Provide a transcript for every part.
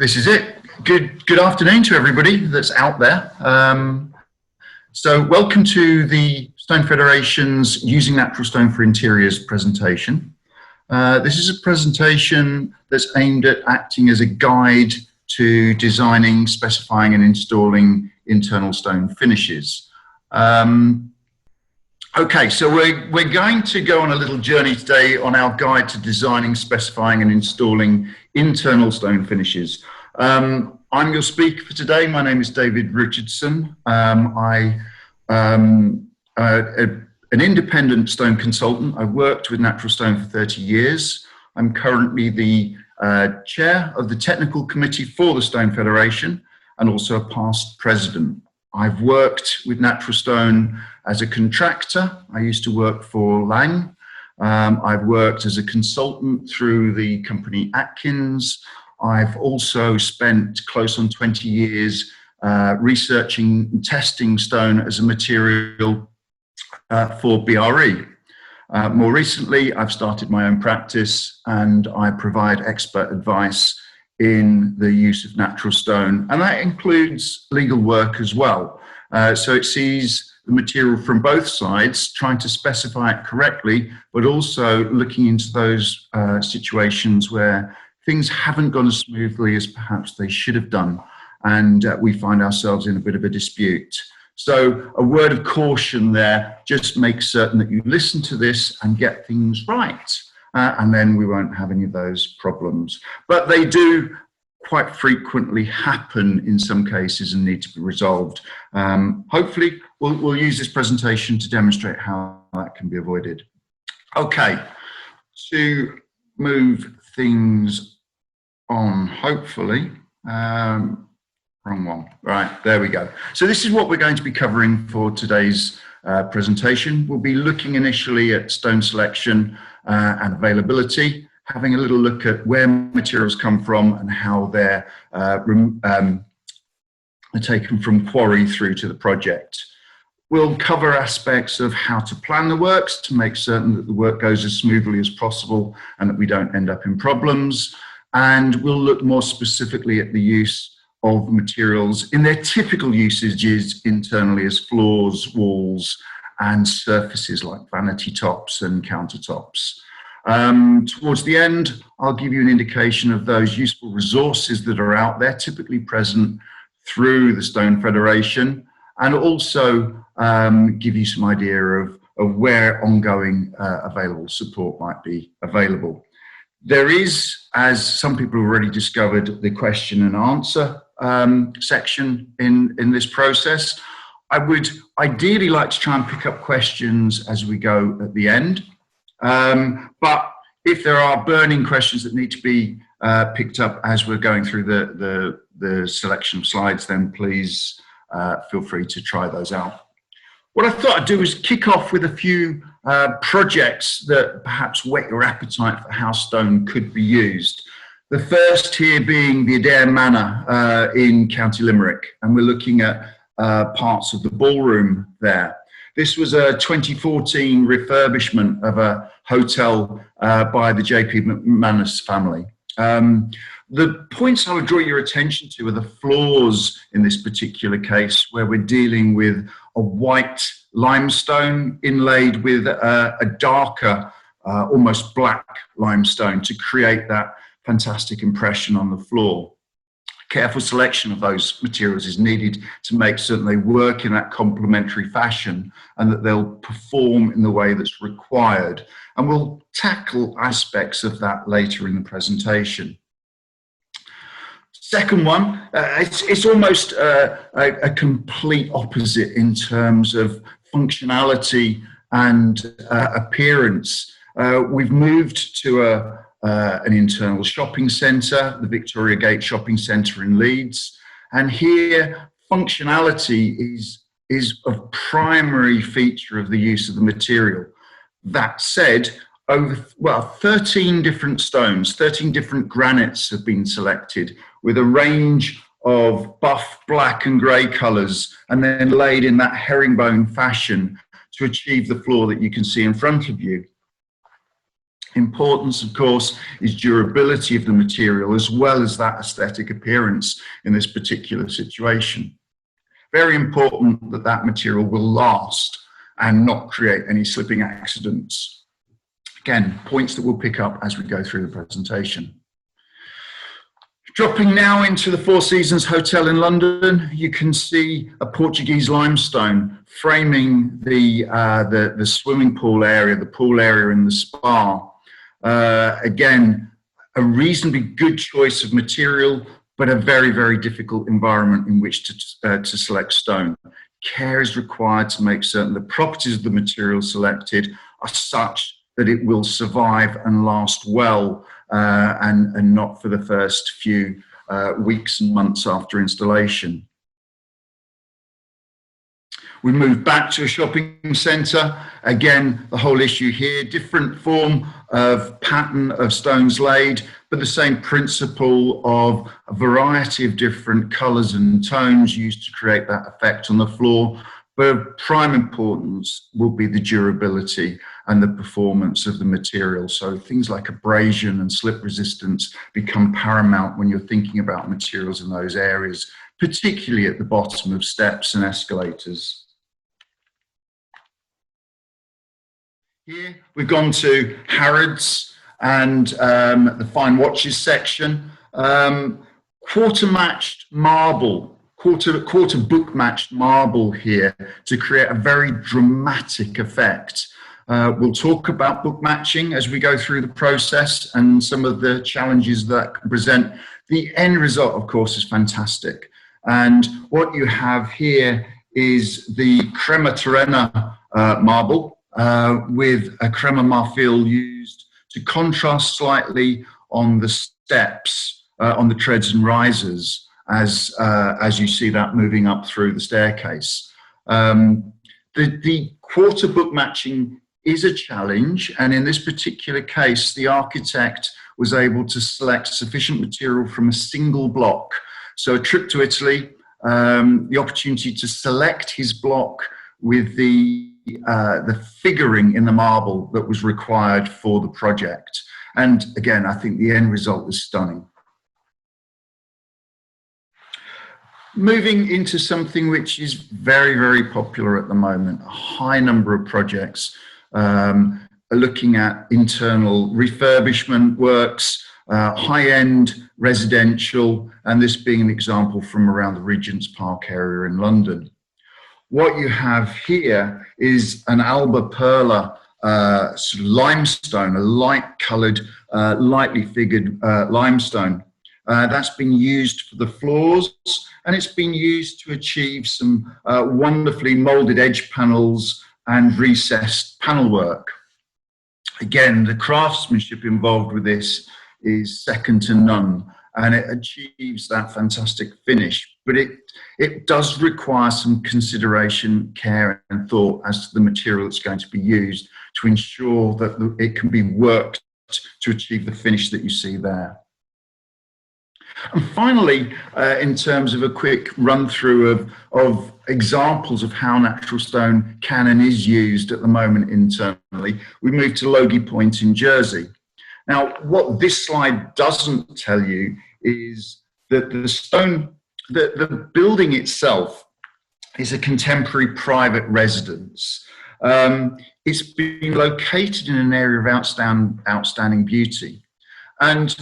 This is it. Good afternoon to everybody that's out there. So welcome to the Stone Federation's Using Natural Stone for Interiors presentation. This is a presentation that's aimed at acting as a guide to designing, specifying and installing internal stone finishes. Okay, so we're going to go on a little journey today on our guide to designing, specifying and installing internal stone finishes. I'm your speaker for today. My name is David Richardson. I'm an independent stone consultant. I've worked with natural stone for 30 years. I'm currently the chair of the technical committee for the Stone Federation and also a past president. I've worked with natural stone as a contractor. I used to work for Lang. I've worked as a consultant through the company Atkins. I've also spent close on 20 years researching and testing stone as a material for BRE. More recently, I've started my own practice and I provide expert advice in the use of natural stone, and that includes legal work as well. So it sees the material from both sides, trying to specify it correctly, but also looking into those situations where things haven't gone as smoothly as perhaps they should have done, and we find ourselves in a bit of a dispute. So a word of caution there, just make certain that you listen to this and get things right. And then we won't have any of those problems. But they do quite frequently happen in some cases and need to be resolved. Hopefully, we'll use this presentation to demonstrate how that can be avoided. Okay, to move things on, hopefully. Wrong one. Right, there we go. So this is what we're going to be covering for today's presentation. We'll be looking initially at stone selection and availability, having a little look at where materials come from and how they're taken from quarry through to the project. We'll cover aspects of how to plan the works to make certain that the work goes as smoothly as possible and that we don't end up in problems. And we'll look more specifically at the use of materials in their typical usages internally as floors, walls, and surfaces like vanity tops and countertops. Towards the end, I'll give you an indication of those useful resources that are out there, typically present through the Stone Federation, and also give you some idea of where ongoing available support might be available. There is, as some people have already discovered, the question and answer section in this process. I would ideally like to try and pick up questions as we go at the end. But if there are burning questions that need to be picked up as we're going through the selection of slides, then please feel free to try those out. What I thought I'd do is kick off with a few projects that perhaps whet your appetite for how stone could be used. The first here being the Adair Manor in County Limerick, and we're looking at parts of the ballroom there. This was a 2014 refurbishment of a hotel by the J.P. McManus family. The points I would draw your attention to are the floors in this particular case, where we're dealing with a white limestone inlaid with a darker, almost black limestone to create that fantastic impression on the floor. Careful selection of those materials is needed to make certain they work in that complementary fashion and that they'll perform in the way that's required. And we'll tackle aspects of that later in the presentation. Second one, it's almost a complete opposite in terms of functionality and appearance. We've moved to an internal shopping centre, the Victoria Gate Shopping Centre in Leeds. And here, functionality is a primary feature of the use of the material. That said, 13 different stones, 13 different granites have been selected with a range of buff, black and grey colours, and then laid in that herringbone fashion to achieve the floor that you can see in front of you. Importance, of course, is durability of the material as well as that aesthetic appearance in this particular situation. Very important that that material will last and not create any slipping accidents. Again, points that we'll pick up as we go through the presentation. Dropping now into the Four Seasons Hotel in London, you can see a Portuguese limestone framing the swimming pool area, the pool area in the spa. Again, a reasonably good choice of material, but a very, very difficult environment in which to select stone. Care is required to make certain the properties of the material selected are such that it will survive and last well, and not for the first few weeks and months after installation. We move back to a shopping centre. Again, the whole issue here, different form of pattern of stones laid, but the same principle of a variety of different colours and tones used to create that effect on the floor. But of prime importance will be the durability and the performance of the material. So things like abrasion and slip resistance become paramount when you're thinking about materials in those areas, particularly at the bottom of steps and escalators. Here we've gone to Harrods and the fine watches section. Quarter matched marble, quarter book matched marble here to create a very dramatic effect. We'll talk about book matching as we go through the process and some of the challenges that can present. The end result, of course, is fantastic. And what you have here is the crema terrena marble with a crema marfil used to contrast slightly on the steps, on the treads and risers, as you see that moving up through the staircase. The quarter book matching is a challenge, and in this particular case, the architect was able to select sufficient material from a single block. So a trip to Italy, the opportunity to select his block with the figuring in the marble that was required for the project. And again, I think the end result was stunning. Moving into something which is very, very popular at the moment, a high number of projects are looking at internal refurbishment works, high-end residential, and this being an example from around the Regent's Park area in London. What you have here is an Alba Perla sort of limestone, a light-coloured, lightly figured limestone. That's been used for the floors, and it's been used to achieve some wonderfully moulded edge panels and recessed panel work. Again, the craftsmanship involved with this is second to none, and it achieves that fantastic finish. But it does require some consideration, care and thought as to the material that's going to be used to ensure that it can be worked to achieve the finish that you see there. And finally, in terms of a quick run through of examples of how natural stone can and is used at the moment internally, we move to Logie Point in Jersey. Now, what this slide doesn't tell you is that the building itself is a contemporary private residence. It's been located in an area of outstanding beauty. And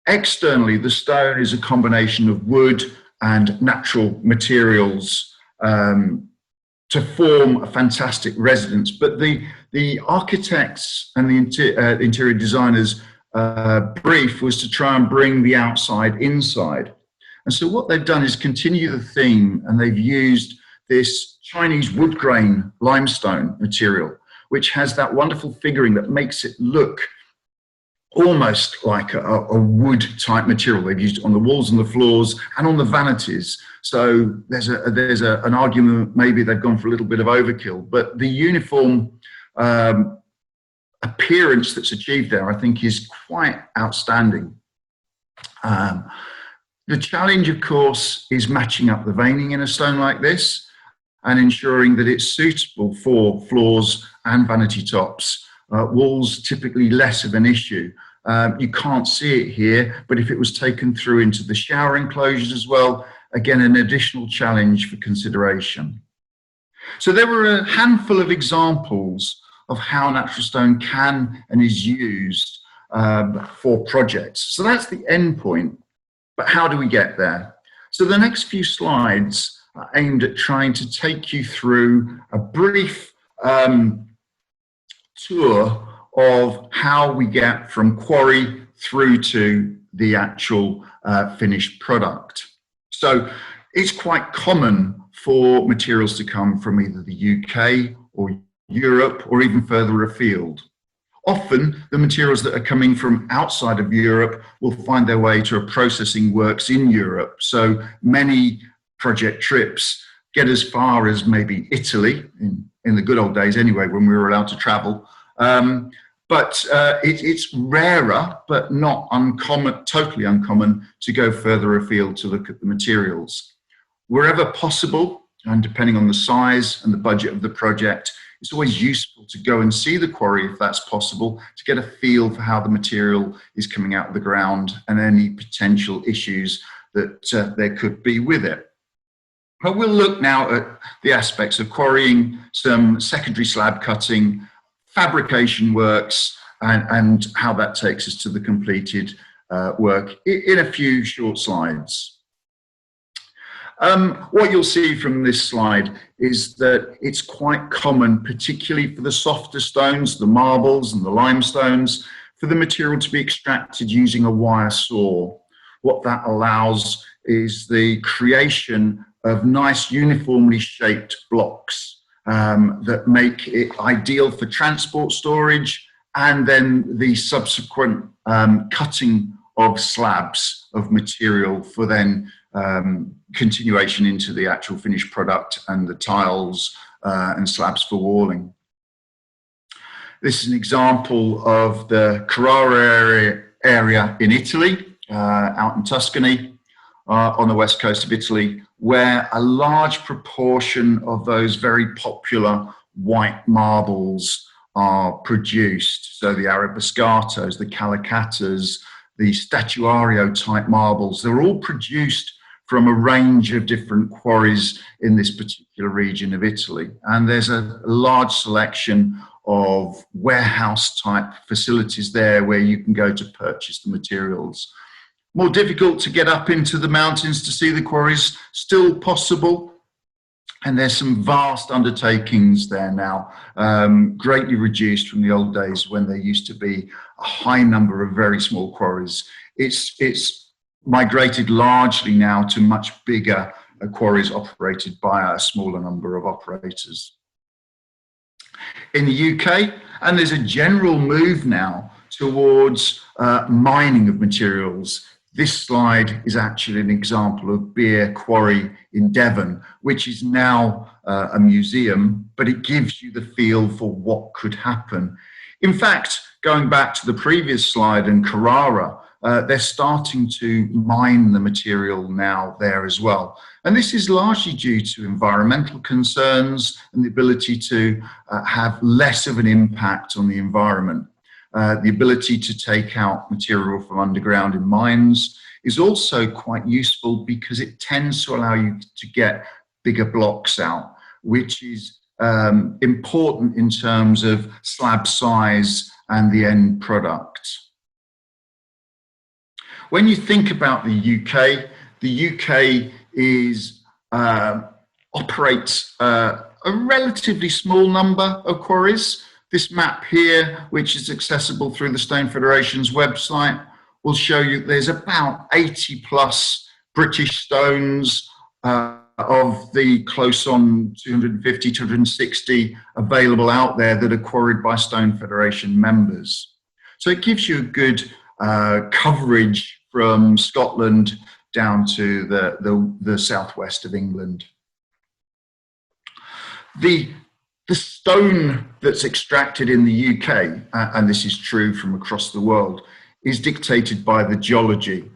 externally, the stone is a combination of wood and natural materials to form a fantastic residence. But the architects and the interior designers' brief was to try and bring the outside inside. And so what they've done is continue the theme, and they've used this Chinese wood grain limestone material, which has that wonderful figuring that makes it look almost like a wood type material. They've used it on the walls and the floors and on the vanities. So there's an argument maybe they've gone for a little bit of overkill, but the uniform appearance that's achieved there, I think, is quite outstanding. The challenge, of course, is matching up the veining in a stone like this and ensuring that it's suitable for floors and vanity tops Walls typically less of an issue. You can't see it here, but if it was taken through into the shower enclosures as well, again, an additional challenge for consideration. So there were a handful of examples of how natural stone can and is used for projects. So that's the end point, but how do we get there? So the next few slides are aimed at trying to take you through a brief tour of how we get from quarry through to the actual finished product. So it's quite common for materials to come from either the UK or Europe or even further afield. Often the materials that are coming from outside of Europe will find their way to a processing works in Europe. So many project trips get as far as maybe Italy, in the good old days anyway, when we were allowed to travel. It's rarer, but not uncommon, totally uncommon, to go further afield to look at the materials. Wherever possible, and depending on the size and the budget of the project, it's always useful to go and see the quarry if that's possible, to get a feel for how the material is coming out of the ground and any potential issues that there could be with it. But we'll look now at the aspects of quarrying, some secondary slab cutting, fabrication works, and how that takes us to the completed work in a few short slides. What you'll see from this slide is that it's quite common, particularly for the softer stones, the marbles and the limestones, for the material to be extracted using a wire saw. What that allows is the creation of nice uniformly shaped blocks that make it ideal for transport storage, and then the subsequent cutting of slabs of material for then continuation into the actual finished product and the tiles and slabs for walling. This is an example of the Carrara area in Italy, out in Tuscany, on the west coast of Italy, where a large proportion of those very popular white marbles are produced. So the Arabiscatos, the Calicatas, the Statuario type marbles, they're all produced from a range of different quarries in this particular region of Italy. And there's a large selection of warehouse type facilities there where you can go to purchase the materials. More difficult to get up into the mountains to see the quarries, still possible. And there's some vast undertakings there now, greatly reduced from the old days when there used to be a high number of very small quarries. It's migrated largely now to much bigger quarries operated by a smaller number of operators. In the UK, and there's a general move now towards mining of materials. This slide is actually an example of Beer Quarry in Devon, which is now a museum, but it gives you the feel for what could happen. In fact, going back to the previous slide in Carrara, they're starting to mine the material now there as well. And this is largely due to environmental concerns and the ability to have less of an impact on the environment. The ability to take out material from underground in mines is also quite useful because it tends to allow you to get bigger blocks out, which is important in terms of slab size and the end product. When you think about the UK is operates a relatively small number of quarries. This map here, which is accessible through the Stone Federation's website, will show you there's about 80 plus British stones of the close on 250, 260 available out there that are quarried by Stone Federation members. So it gives you a good coverage from Scotland down to the southwest of England. The stone that's extracted in the UK, and this is true from across the world, is dictated by the geology.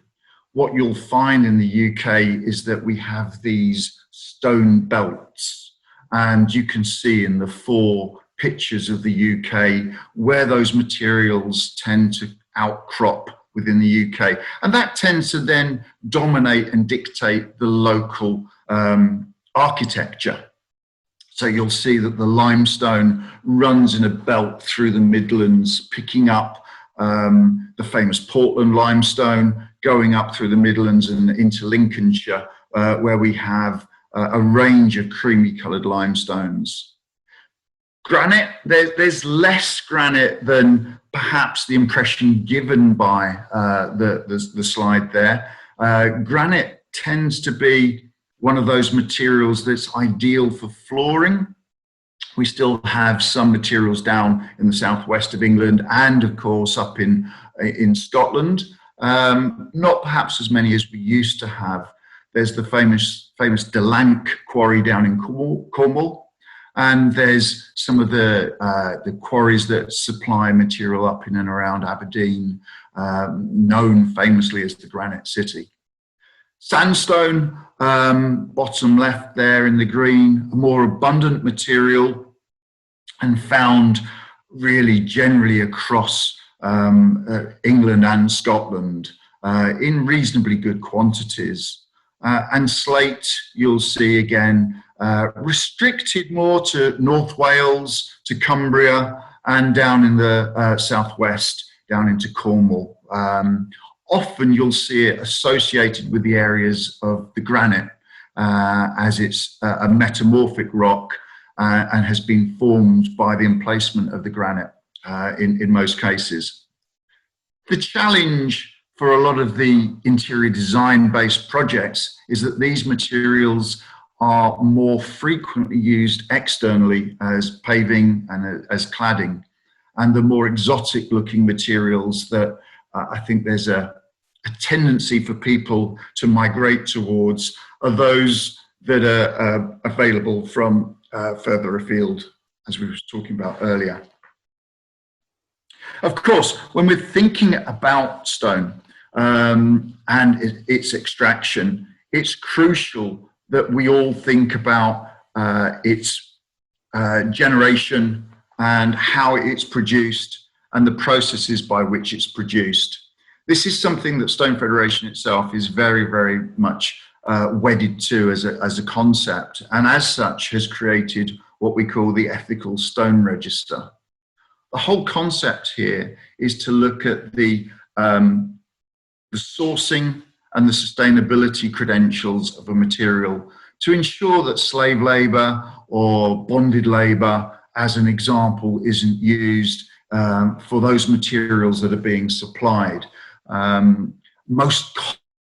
What you'll find in the UK is that we have these stone belts, and you can see in the 4 pictures of the UK where those materials tend to outcrop within the UK. And that tends to then dominate and dictate the local architecture. So you'll see that the limestone runs in a belt through the Midlands, picking up the famous Portland limestone, going up through the Midlands and into Lincolnshire, where we have a range of creamy coloured limestones. Granite, there's less granite than perhaps the impression given by the slide there. Granite tends to be one of those materials that's ideal for flooring. We still have some materials down in the southwest of England and of course up in Scotland. Not perhaps as many as we used to have. There's the famous Delank quarry down in Cornwall. And there's some of the quarries that supply material up in and around Aberdeen, known famously as the Granite City. Sandstone, bottom left there in the green, a more abundant material and found really generally across England and Scotland in reasonably good quantities. And slate, you'll see again, restricted more to North Wales, to Cumbria, and down in the southwest, down into Cornwall. Often you'll see it associated with the areas of the granite, as it's a metamorphic rock and has been formed by the emplacement of the granite in most cases. The challenge for a lot of the interior design-based projects is that these materials are more frequently used externally as paving and as cladding. And the more exotic looking materials that I think there's a tendency for people to migrate towards are those that are available from further afield, as we were talking about earlier. Of course, when we're thinking about stone and its extraction, it's crucial that we all think about its generation and how it's produced and the processes by which it's produced. This is something that Stone Federation itself is very, very much wedded to as a concept, and as such has created what we call the Ethical Stone Register. The whole concept here is to look at the sourcing and the sustainability credentials of a material to ensure that slave labour or bonded labour, as an example, isn't used for those materials that are being supplied. Most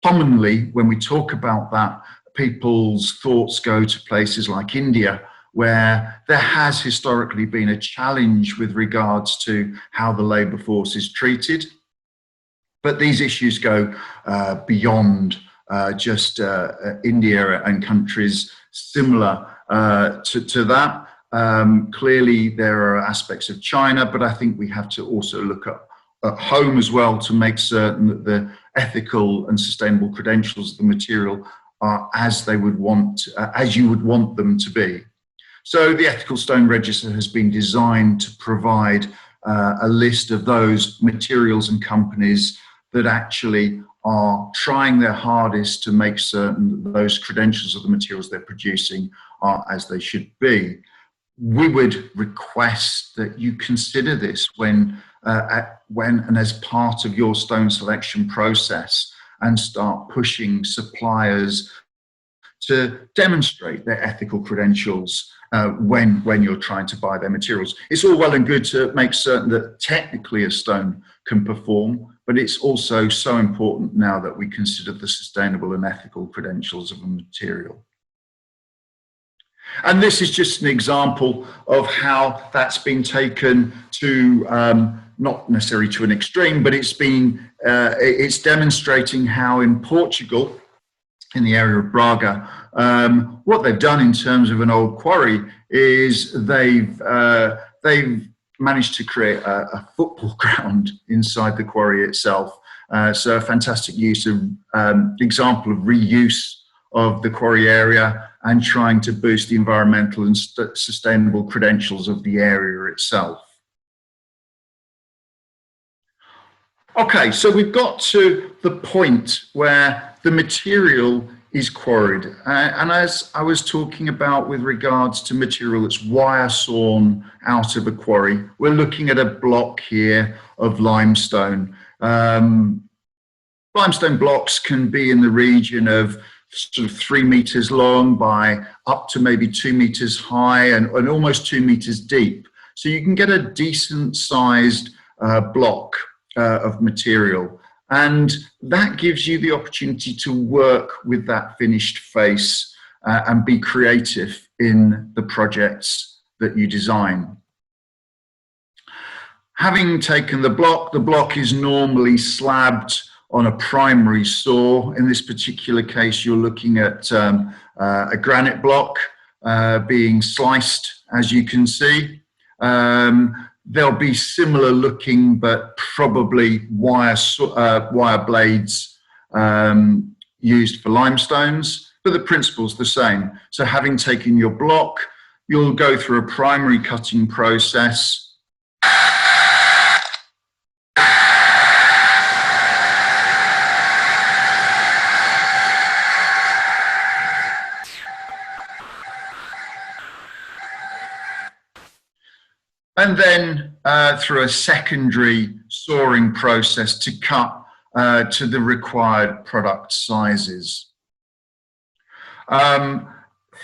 commonly, when we talk about that, people's thoughts go to places like India, where there has historically been a challenge with regards to how the labour force is treated. But these issues go beyond just India and countries similar to that. Clearly, there are aspects of China, but I think we have to also look at home as well to make certain that the ethical and sustainable credentials of the material are as they would want, as you would want them to be. So the Ethical Stone Register has been designed to provide a list of those materials and companies that actually are trying their hardest to make certain that those credentials of the materials they're producing are as they should be. We would request that you consider this when and as part of your stone selection process, and start pushing suppliers to demonstrate their ethical credentials when you're trying to buy their materials. It's all well and good to make certain that technically a stone can perform, but it's also so important now that we consider the sustainable and ethical credentials of a material. And this is just an example of how that's been taken to, not necessarily to an extreme, but it's demonstrating how in Portugal, in the area of Braga, what they've done in terms of an old quarry is they've managed to create a football ground inside the quarry itself. So a fantastic use of example of reuse of the quarry area. and trying to boost the environmental and sustainable credentials of the area itself. Okay, so we've got to the point where the material is quarried. And as I was talking about with regards to material that's wire sawn out of a quarry, we're looking at a block here of limestone. Limestone blocks can be in the region of sort of 3 meters long by up to maybe 2 meters high and almost 2 meters deep. So you can get a decent sized block of material, and that gives you the opportunity to work with that finished face and be creative in the projects that you design. Having taken the block is normally slabbed on a primary saw. In this particular case, you're looking at a granite block being sliced, as you can see. They'll be similar looking, but probably wire blades used for limestones, but the principle's the same. So having taken your block, you'll go through a primary cutting process. And then through a secondary sawing process to cut to the required product sizes.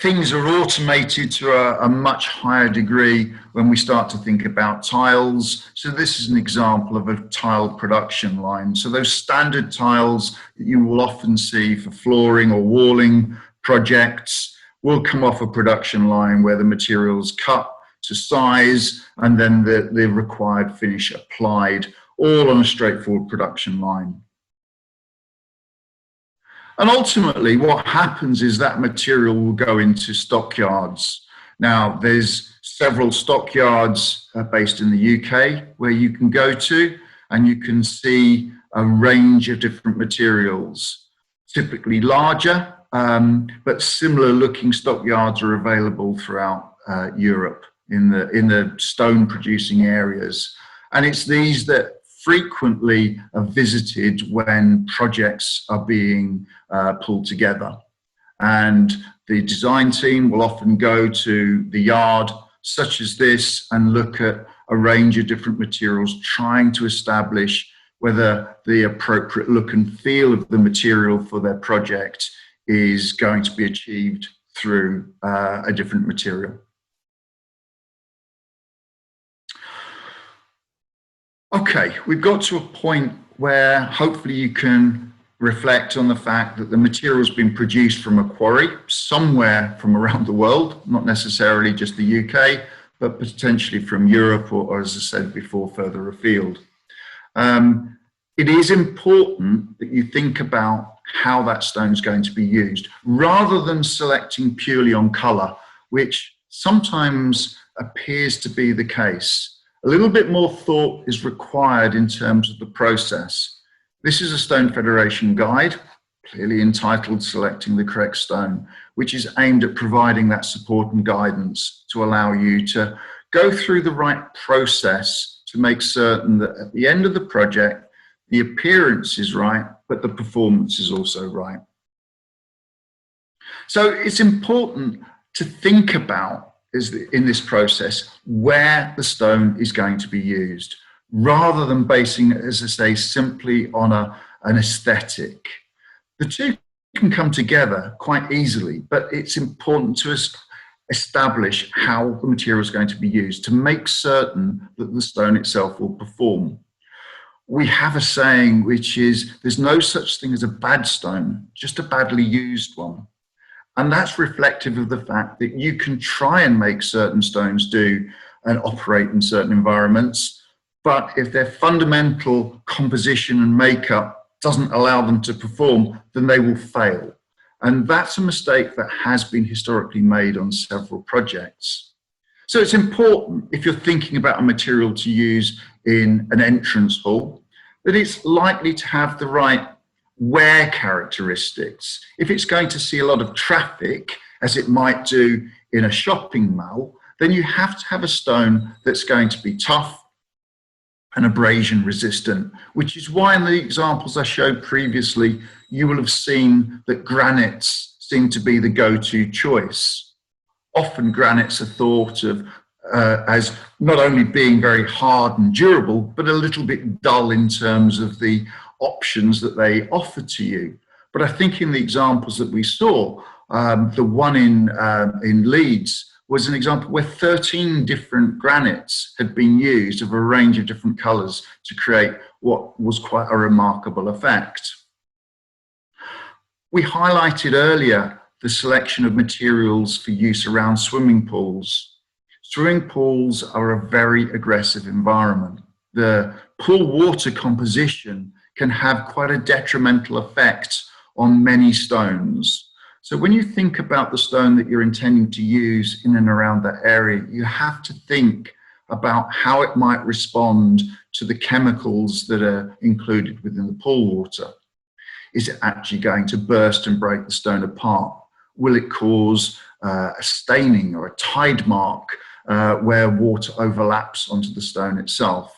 Things are automated to a much higher degree when we start to think about tiles. So this is an example of a tile production line. So those standard tiles that you will often see for flooring or walling projects will come off a production line where the material's cut to size and then the required finish applied, all on a straightforward production line. And ultimately what happens is that material will go into stockyards. Now there's several stockyards based in the UK where you can go to and you can see a range of different materials, typically larger, but similar looking stockyards are available throughout Europe in the stone producing areas. And it's these that frequently are visited when projects are being pulled together. And the design team will often go to the yard such as this and look at a range of different materials, trying to establish whether the appropriate look and feel of the material for their project is going to be achieved through a different material. Okay, we've got to a point where hopefully you can reflect on the fact that the material has been produced from a quarry somewhere from around the world, not necessarily just the UK, but potentially from Europe or as I said before, further afield. It is important that you think about how that stone is going to be used, rather than selecting purely on colour, which sometimes appears to be the case. A little bit more thought is required in terms of the process. This is a Stone Federation guide, clearly entitled Selecting the Correct Stone, which is aimed at providing that support and guidance to allow you to go through the right process to make certain that at the end of the project, the appearance is right, but the performance is also right. So it's important to think about in this process where the stone is going to be used, rather than basing it, as I say, simply on an aesthetic. The two can come together quite easily, but it's important to establish how the material is going to be used to make certain that the stone itself will perform. We have a saying which is, there's no such thing as a bad stone, just a badly used one. And that's reflective of the fact that you can try and make certain stones do and operate in certain environments, but if their fundamental composition and makeup doesn't allow them to perform, then they will fail. And that's a mistake that has been historically made on several projects. So it's important, if you're thinking about a material to use in an entrance hall, that it's likely to have the right wear characteristics. If it's going to see a lot of traffic, as it might do in a shopping mall, then you have to have a stone that's going to be tough and abrasion resistant, which is why in the examples I showed previously, you will have seen that granites seem to be the go-to choice. Often granites are thought of as not only being very hard and durable, but a little bit dull in terms of the options that they offer to you. But I think in the examples that we saw, the one in Leeds was an example where 13 different granites had been used of a range of different colours to create what was quite a remarkable effect. We highlighted earlier the selection of materials for use around swimming pools. Swimming pools are a very aggressive environment. The pool water composition can have quite a detrimental effect on many stones. So when you think about the stone that you're intending to use in and around that area, you have to think about how it might respond to the chemicals that are included within the pool water. Is it actually going to burst and break the stone apart? Will it cause a staining or a tide mark where water overlaps onto the stone itself?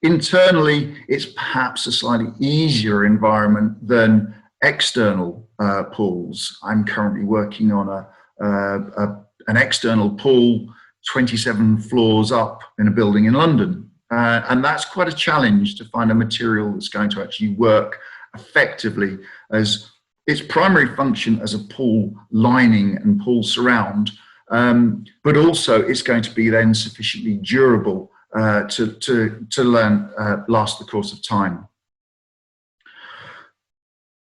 Internally, it's perhaps a slightly easier environment than external pools. I'm currently working on an external pool 27 floors up in a building in London. And that's quite a challenge to find a material that's going to actually work effectively as its primary function as a pool lining and pool surround, but also it's going to be then sufficiently durable to last the course of time.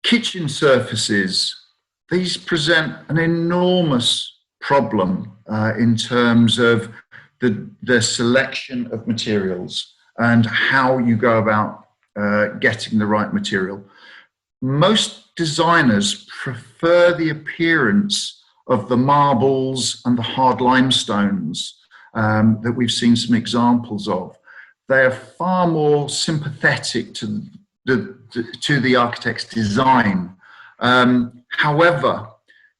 Kitchen surfaces, these present an enormous problem in terms of the selection of materials and how you go about getting the right material. Most designers prefer the appearance of the marbles and the hard limestones that we've seen some examples of. They're far more sympathetic to the architect's design. However,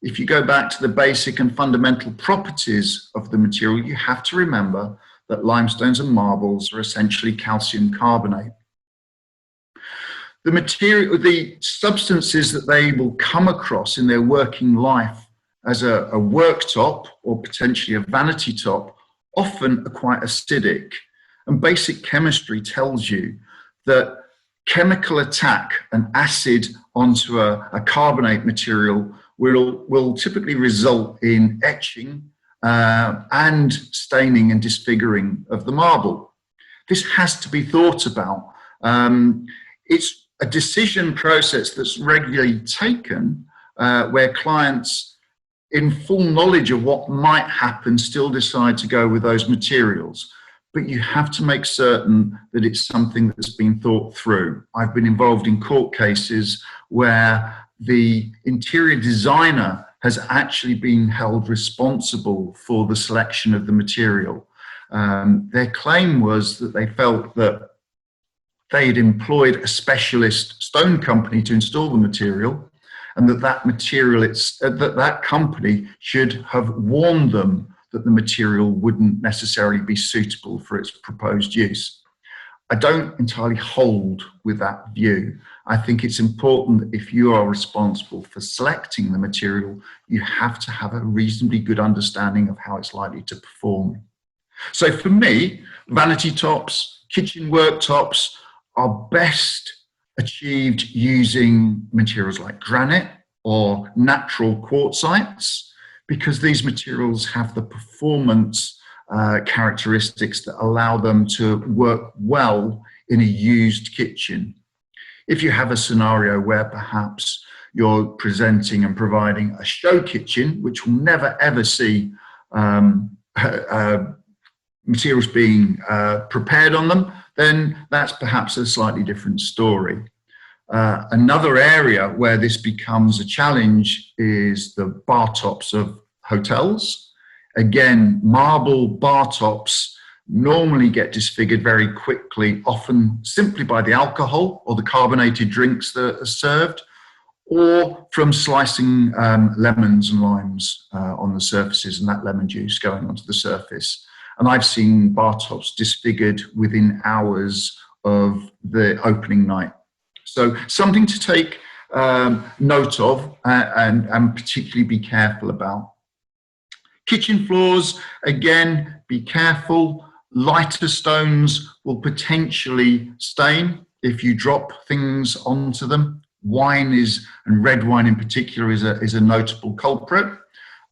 if you go back to the basic and fundamental properties of the material, you have to remember that limestones and marbles are essentially calcium carbonate. The substances that they will come across in their working life as a worktop or potentially a vanity top often are quite acidic. And basic chemistry tells you that chemical attack, an acid onto a carbonate material will typically result in etching and staining and disfiguring of the marble. This has to be thought about. It's a decision process that's regularly taken where clients, in full knowledge of what might happen, still decide to go with those materials. But you have to make certain that it's something that's been thought through. I've been involved in court cases where the interior designer has actually been held responsible for the selection of the material. Their claim was that they felt that they had employed a specialist stone company to install the material, and that company should have warned them that the material wouldn't necessarily be suitable for its proposed use. I don't entirely hold with that view. I think it's important that if you are responsible for selecting the material, you have to have a reasonably good understanding of how it's likely to perform. So for me, vanity tops, kitchen worktops are best achieved using materials like granite or natural quartzites, because these materials have the performance characteristics that allow them to work well in a used kitchen. If you have a scenario where perhaps you're presenting and providing a show kitchen, which will never ever see materials being prepared on them, then that's perhaps a slightly different story. Another area where this becomes a challenge is the bar tops of hotels. Again, marble bar tops normally get disfigured very quickly, often simply by the alcohol or the carbonated drinks that are served, or from slicing lemons and limes on the surfaces and that lemon juice going onto the surface. And I've seen bar tops disfigured within hours of the opening night. So something to take note of and particularly be careful about. Kitchen floors, again, be careful. Lighter stones will potentially stain if you drop things onto them. Wine and red wine in particular, is a notable culprit.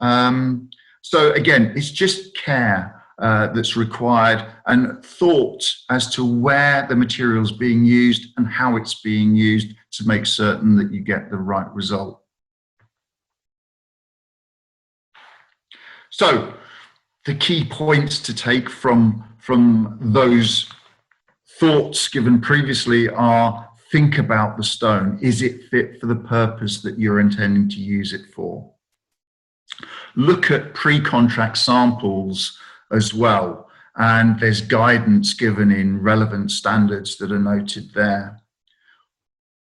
So again, it's just care that's required, and thought as to where the material is being used and how it's being used to make certain that you get the right result. So the key points to take from those thoughts given previously are: think about the stone. Is it fit for the purpose that you're intending to use it for? Look at pre-contract samples as well, and there's guidance given in relevant standards that are noted there.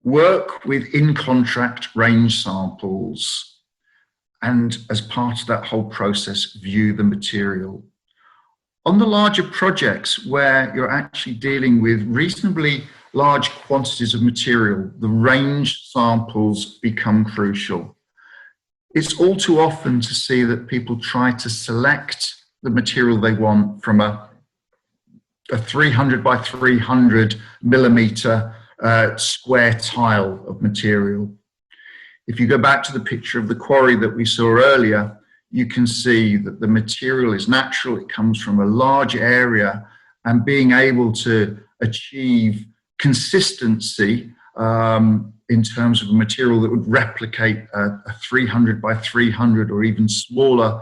Work with in-contract range samples, and as part of that whole process, view the material. On the larger projects where you're actually dealing with reasonably large quantities of material, the range samples become crucial. It's all too often to see that people try to select the material they want from a 300 by 300 millimeter square tile of material. If you go back to the picture of the quarry that we saw earlier, you can see that the material is natural. It comes from a large area, and being able to achieve consistency in terms of a material that would replicate a 300 by 300 or even smaller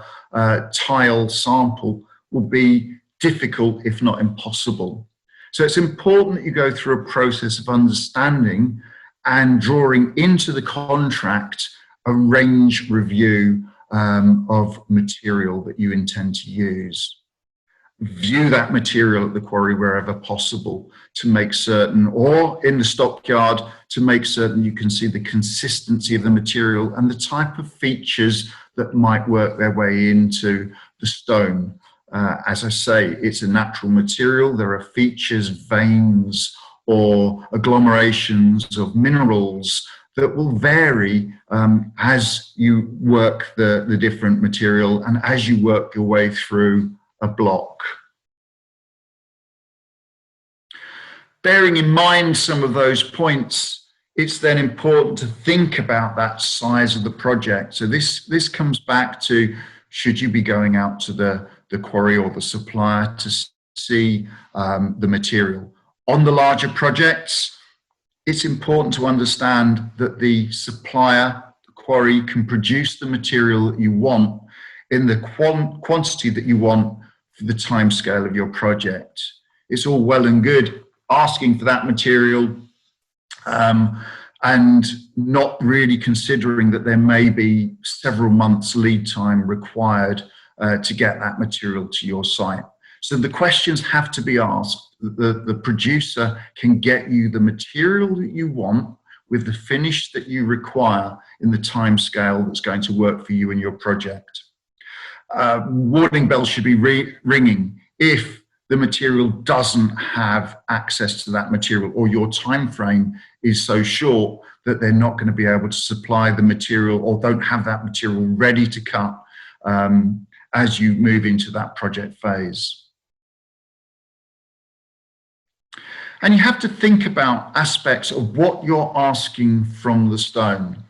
tile sample will be difficult, if not impossible. So it's important that you go through a process of understanding and drawing into the contract a range review of material that you intend to use. View that material at the quarry wherever possible to make certain, or in the stockyard, to make certain you can see the consistency of the material and the type of features that might work their way into the stone. As I say, it's a natural material. There are features, veins, or agglomerations of minerals that will vary as you work the different material and as you work your way through a block. Bearing in mind some of those points, it's then important to think about that size of the project. So this comes back to, should you be going out to the quarry or the supplier to see the material? On the larger projects, it's important to understand that the supplier, the quarry, can produce the material that you want in the quantity that you want for the timescale of your project. It's all well and good asking for that material and not really considering that there may be several months lead time required to get that material to your site. So the questions have to be asked. The producer can get you the material that you want with the finish that you require in the time scale that's going to work for you and your project. Warning bells should be ringing if the material doesn't have access to that material, or your time frame is so short that they're not going to be able to supply the material or don't have that material ready to cut as you move into that project phase. And you have to think about aspects of what you're asking from the stone.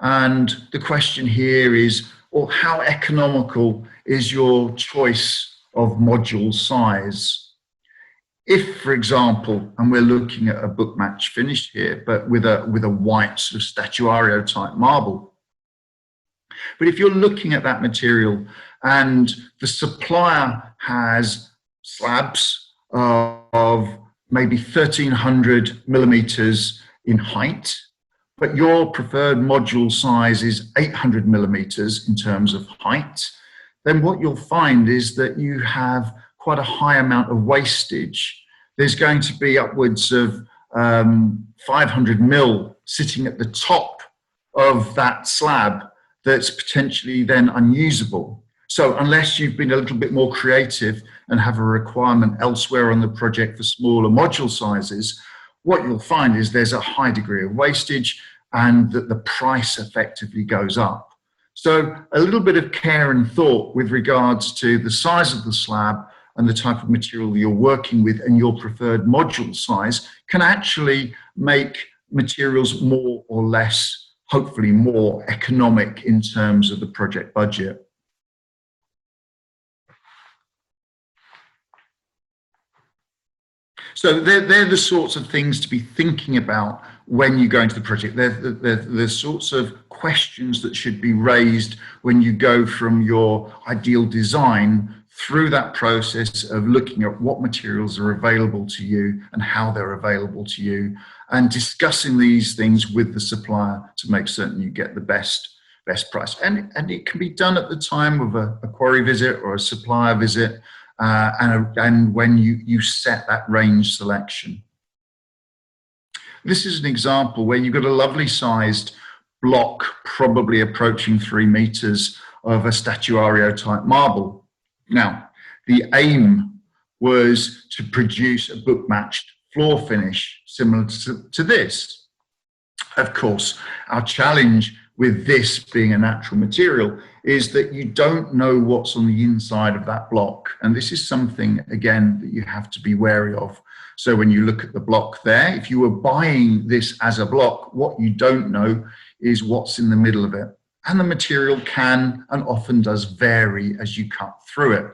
And the question here is, well, how economical is your choice of module size? If, for example, and we're looking at a book match finish here, but with a white sort of statuario type marble. But if you're looking at that material and the supplier has slabs of maybe 1300 millimeters in height, but your preferred module size is 800 millimeters in terms of height, then what you'll find is that you have quite a high amount of wastage. There's going to be upwards of 500 mil sitting at the top of that slab that's potentially then unusable. So unless you've been a little bit more creative and have a requirement elsewhere on the project for smaller module sizes, what you'll find is there's a high degree of wastage and that the price effectively goes up. So a little bit of care and thought with regards to the size of the slab and the type of material you're working with and your preferred module size can actually make materials more or less, hopefully more economic in terms of the project budget. So they're the sorts of things to be thinking about when you go into the project. They're the sorts of questions that should be raised when you go from your ideal design through that process of looking at what materials are available to you and how they're available to you, and discussing these things with the supplier to make certain you get the best price. And it can be done at the time of a quarry visit or a supplier visit, and when you set that range selection. This is an example where you've got a lovely sized block, probably approaching 3 meters, of a statuario type marble. Now, the aim was to produce a book matched floor finish similar to this. Of course, our challenge with this being a natural material is that you don't know what's on the inside of that block. And this is something, again, that you have to be wary of. So when you look at the block there, if you were buying this as a block, what you don't know is what's in the middle of it. And the material can and often does vary as you cut through it.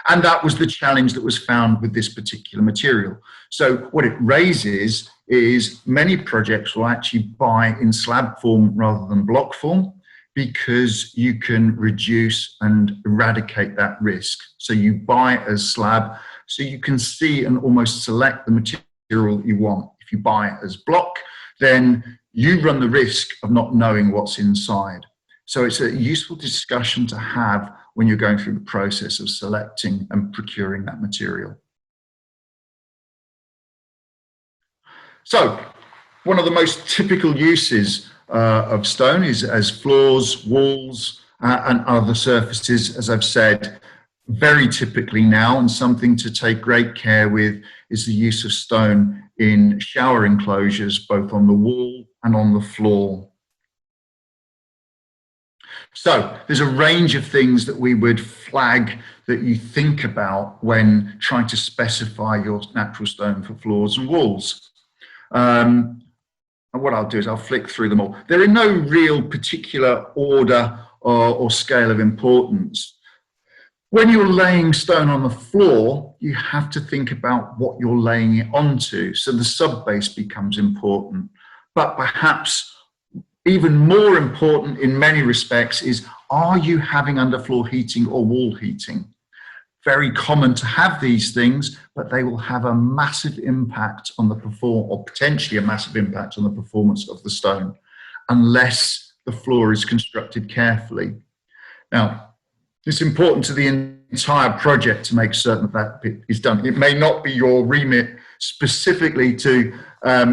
And that was the challenge that was found with this particular material. So what it raises is many projects will actually buy in slab form rather than block form, because you can reduce and eradicate that risk. So you buy as slab, so you can see and almost select the material you want. If you buy as block, then you run the risk of not knowing what's inside. So it's a useful discussion to have when you're going through the process of selecting and procuring that material. So one of the most typical uses of stone is as floors, walls, and other surfaces, as I've said. Very typically now, and something to take great care with, is the use of stone in shower enclosures, both on the wall and on the floor. So there's a range of things that we would flag that you think about when trying to specify your natural stone for floors and walls. And what I'll do is I'll flick through them all. They're in no real particular order or scale of importance. When you're laying stone on the floor, you have to think about what you're laying it onto. So the sub-base becomes important. But perhaps even more important in many respects is, are you having underfloor heating or wall heating? Very common to have these things, but they will have a massive impact on the or potentially a massive impact on the performance of the stone, unless the floor is constructed carefully. Now, it's important to the entire project to make certain that that is done. It may not be your remit specifically to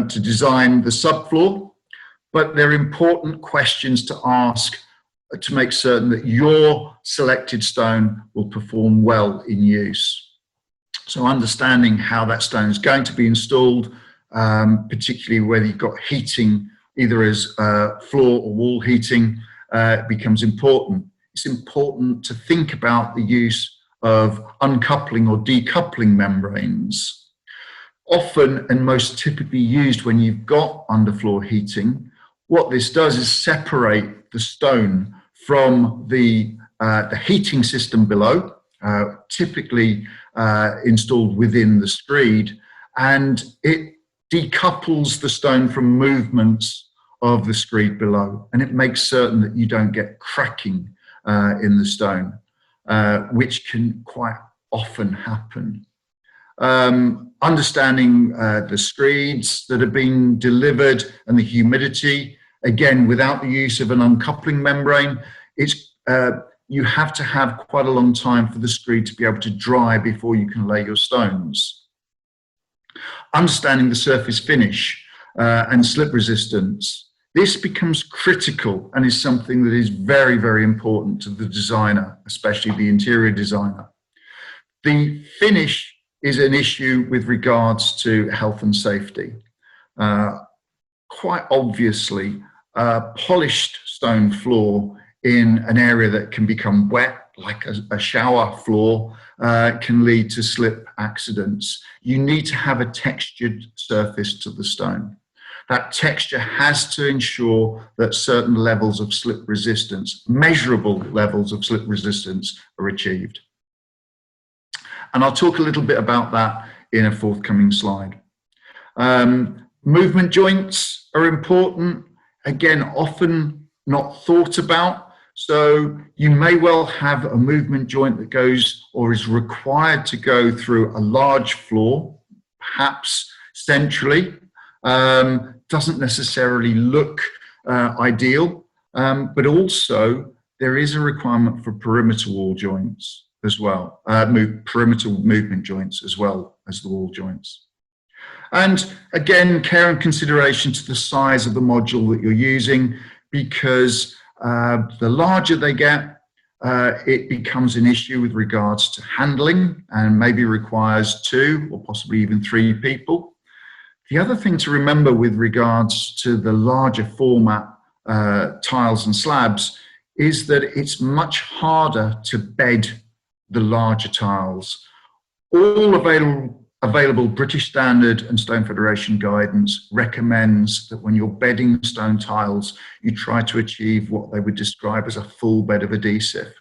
design the subfloor, but they're important questions to ask to make certain that your selected stone will perform well in use. So understanding how that stone is going to be installed, particularly whether you've got heating, either as floor or wall heating, becomes important. It's important to think about the use of uncoupling or decoupling membranes. Often and most typically used when you've got underfloor heating, what this does is separate the stone from the heating system below, typically installed within the screed, and it decouples the stone from movements of the screed below, and it makes certain that you don't get cracking in the stone, which can quite often happen. Understanding the screeds that are being delivered and the humidity, again, without the use of an uncoupling membrane, it's, you have to have quite a long time for the screed to be able to dry before you can lay your stones. Understanding the surface finish and slip resistance This becomes critical and is something that is very, very important to the designer, especially the interior designer. The finish is an issue with regards to health and safety. Quite obviously, a polished stone floor in an area that can become wet, like a shower floor, can lead to slip accidents. You need to have a textured surface to the stone. That texture has to ensure that certain levels of slip resistance, measurable levels of slip resistance, are achieved. And I'll talk a little bit about that in a forthcoming slide. Movement joints are important. Again, often not thought about. So you may well have a movement joint that goes or is required to go through a large floor, perhaps centrally. Doesn't necessarily look ideal, but also there is a requirement for perimeter wall joints as well, perimeter movement joints as well as the wall joints. And again, care and consideration to the size of the module that you're using, because the larger they get, it becomes an issue with regards to handling and maybe requires 2 or possibly even 3 people. The other thing to remember with regards to the larger format tiles and slabs is that it's much harder to bed the larger tiles. All available British Standard and Stone Federation guidance recommends that when you're bedding stone tiles, you try to achieve what they would describe as a full bed of adhesive.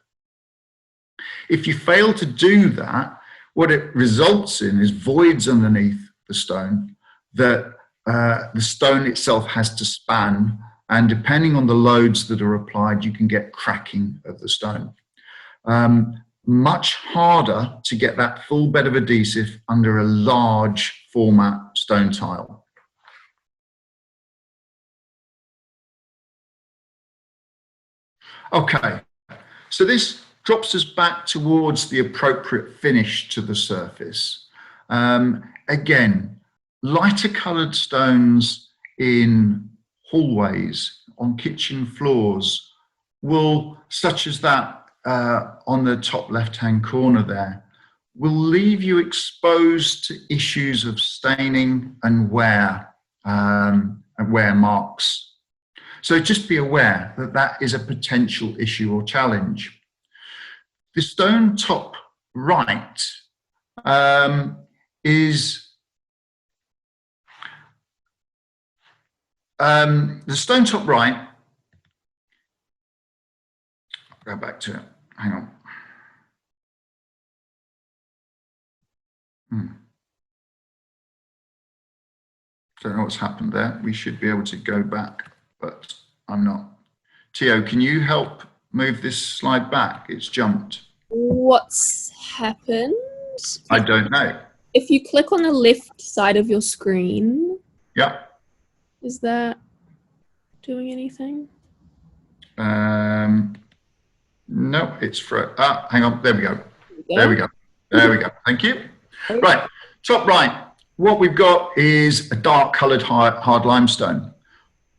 If you fail to do that, what it results in is voids underneath the stone that the stone itself has to span, and depending on the loads that are applied, you can get cracking of the stone. Much harder to get that full bed of adhesive under a large format stone tile. Okay, so this drops us back towards the appropriate finish to the surface. Again, lighter coloured stones in hallways, on kitchen floors, will, such as that on the top left-hand corner there, will leave you exposed to issues of staining and wear marks. So just be aware that that is a potential issue or challenge. The stone top right is the stone top right. I'll go back to it. Hang on. Don't know what's happened there. We should be able to go back, but I'm not. Tio, can you help move this slide back? It's jumped. What's happened? I don't know. If you click on the left side of your screen. Yeah. Is that doing anything? No, it's for, hang on, there we go. There we go. There we go. Thank you. Right, top right. What we've got is a dark coloured hard limestone.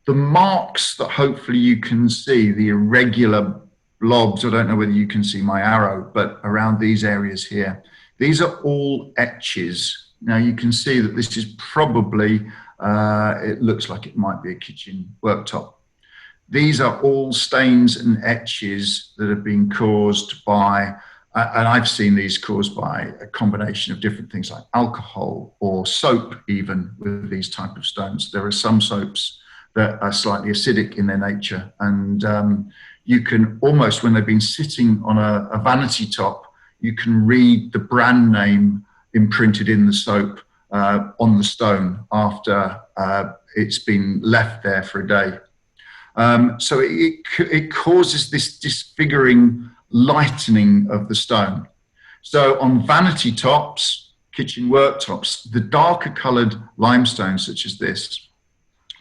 The marks that hopefully you can see, the irregular blobs, I don't know whether you can see my arrow, but around these areas here, these are all etches. Now you can see that this is probably, it looks like it might be a kitchen worktop. These are all stains and etches that have been caused by, and I've seen these caused by a combination of different things like alcohol or soap even with these type of stones. There are some soaps that are slightly acidic in their nature, and you can almost, when they've been sitting on a vanity top, you can read the brand name imprinted in the soap on the stone after it's been left there for a day. So it causes this disfiguring lightening of the stone. So on vanity tops, kitchen worktops, the darker coloured limestones such as this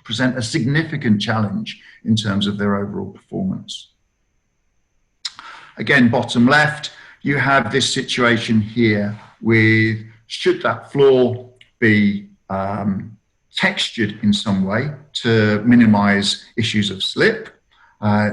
present a significant challenge in terms of their overall performance. Again, bottom left, you have this situation here with, should that floor be textured in some way to minimize issues of slip.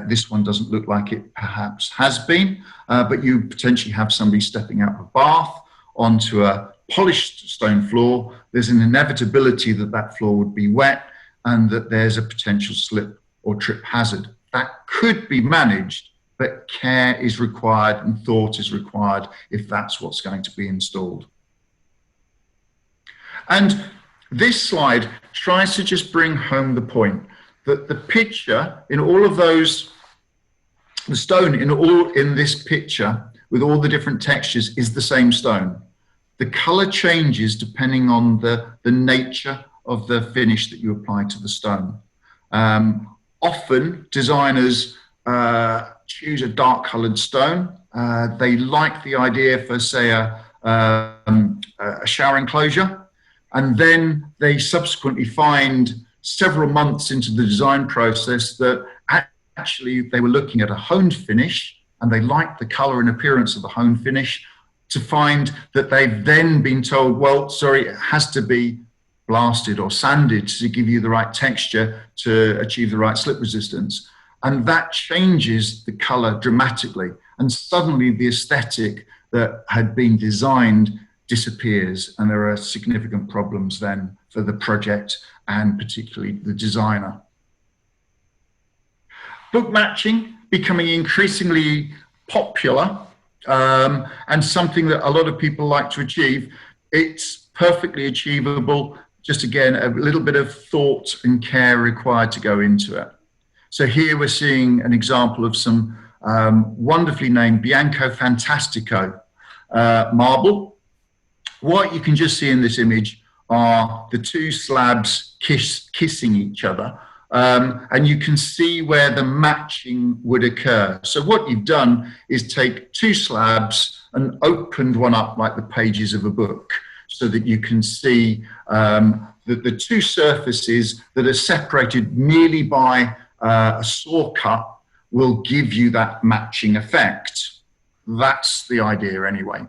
This one doesn't look like it perhaps has been, but you potentially have somebody stepping out of a bath onto a polished stone floor. There's an inevitability that that floor would be wet and that there's a potential slip or trip hazard. That could be managed, but care is required and thought is required if that's what's going to be installed. And this slide tries to just bring home the point that the picture in all of those, the stone in this picture with all the different textures is the same stone. The color changes depending on the nature of the finish that you apply to the stone. Often designers choose a dark colored stone. They like the idea for, say, a shower enclosure, and then they subsequently find several months into the design process that actually they were looking at a honed finish and they liked the color and appearance of the honed finish, to find that they've then been told, well, sorry, it has to be blasted or sanded to give you the right texture to achieve the right slip resistance. And that changes the color dramatically. And suddenly the aesthetic that had been designed disappears, and there are significant problems then for the project and particularly the designer. Book matching becoming increasingly popular and something that a lot of people like to achieve. It's perfectly achievable, just again, a little bit of thought and care required to go into it. So here we're seeing an example of some wonderfully named Bianco Fantastico marble. What you can just see in this image are the two slabs kissing each other, and you can see where the matching would occur. So what you've done is take two slabs and opened one up like the pages of a book, so that you can see that the two surfaces that are separated merely by a saw cut will give you that matching effect. That's the idea anyway.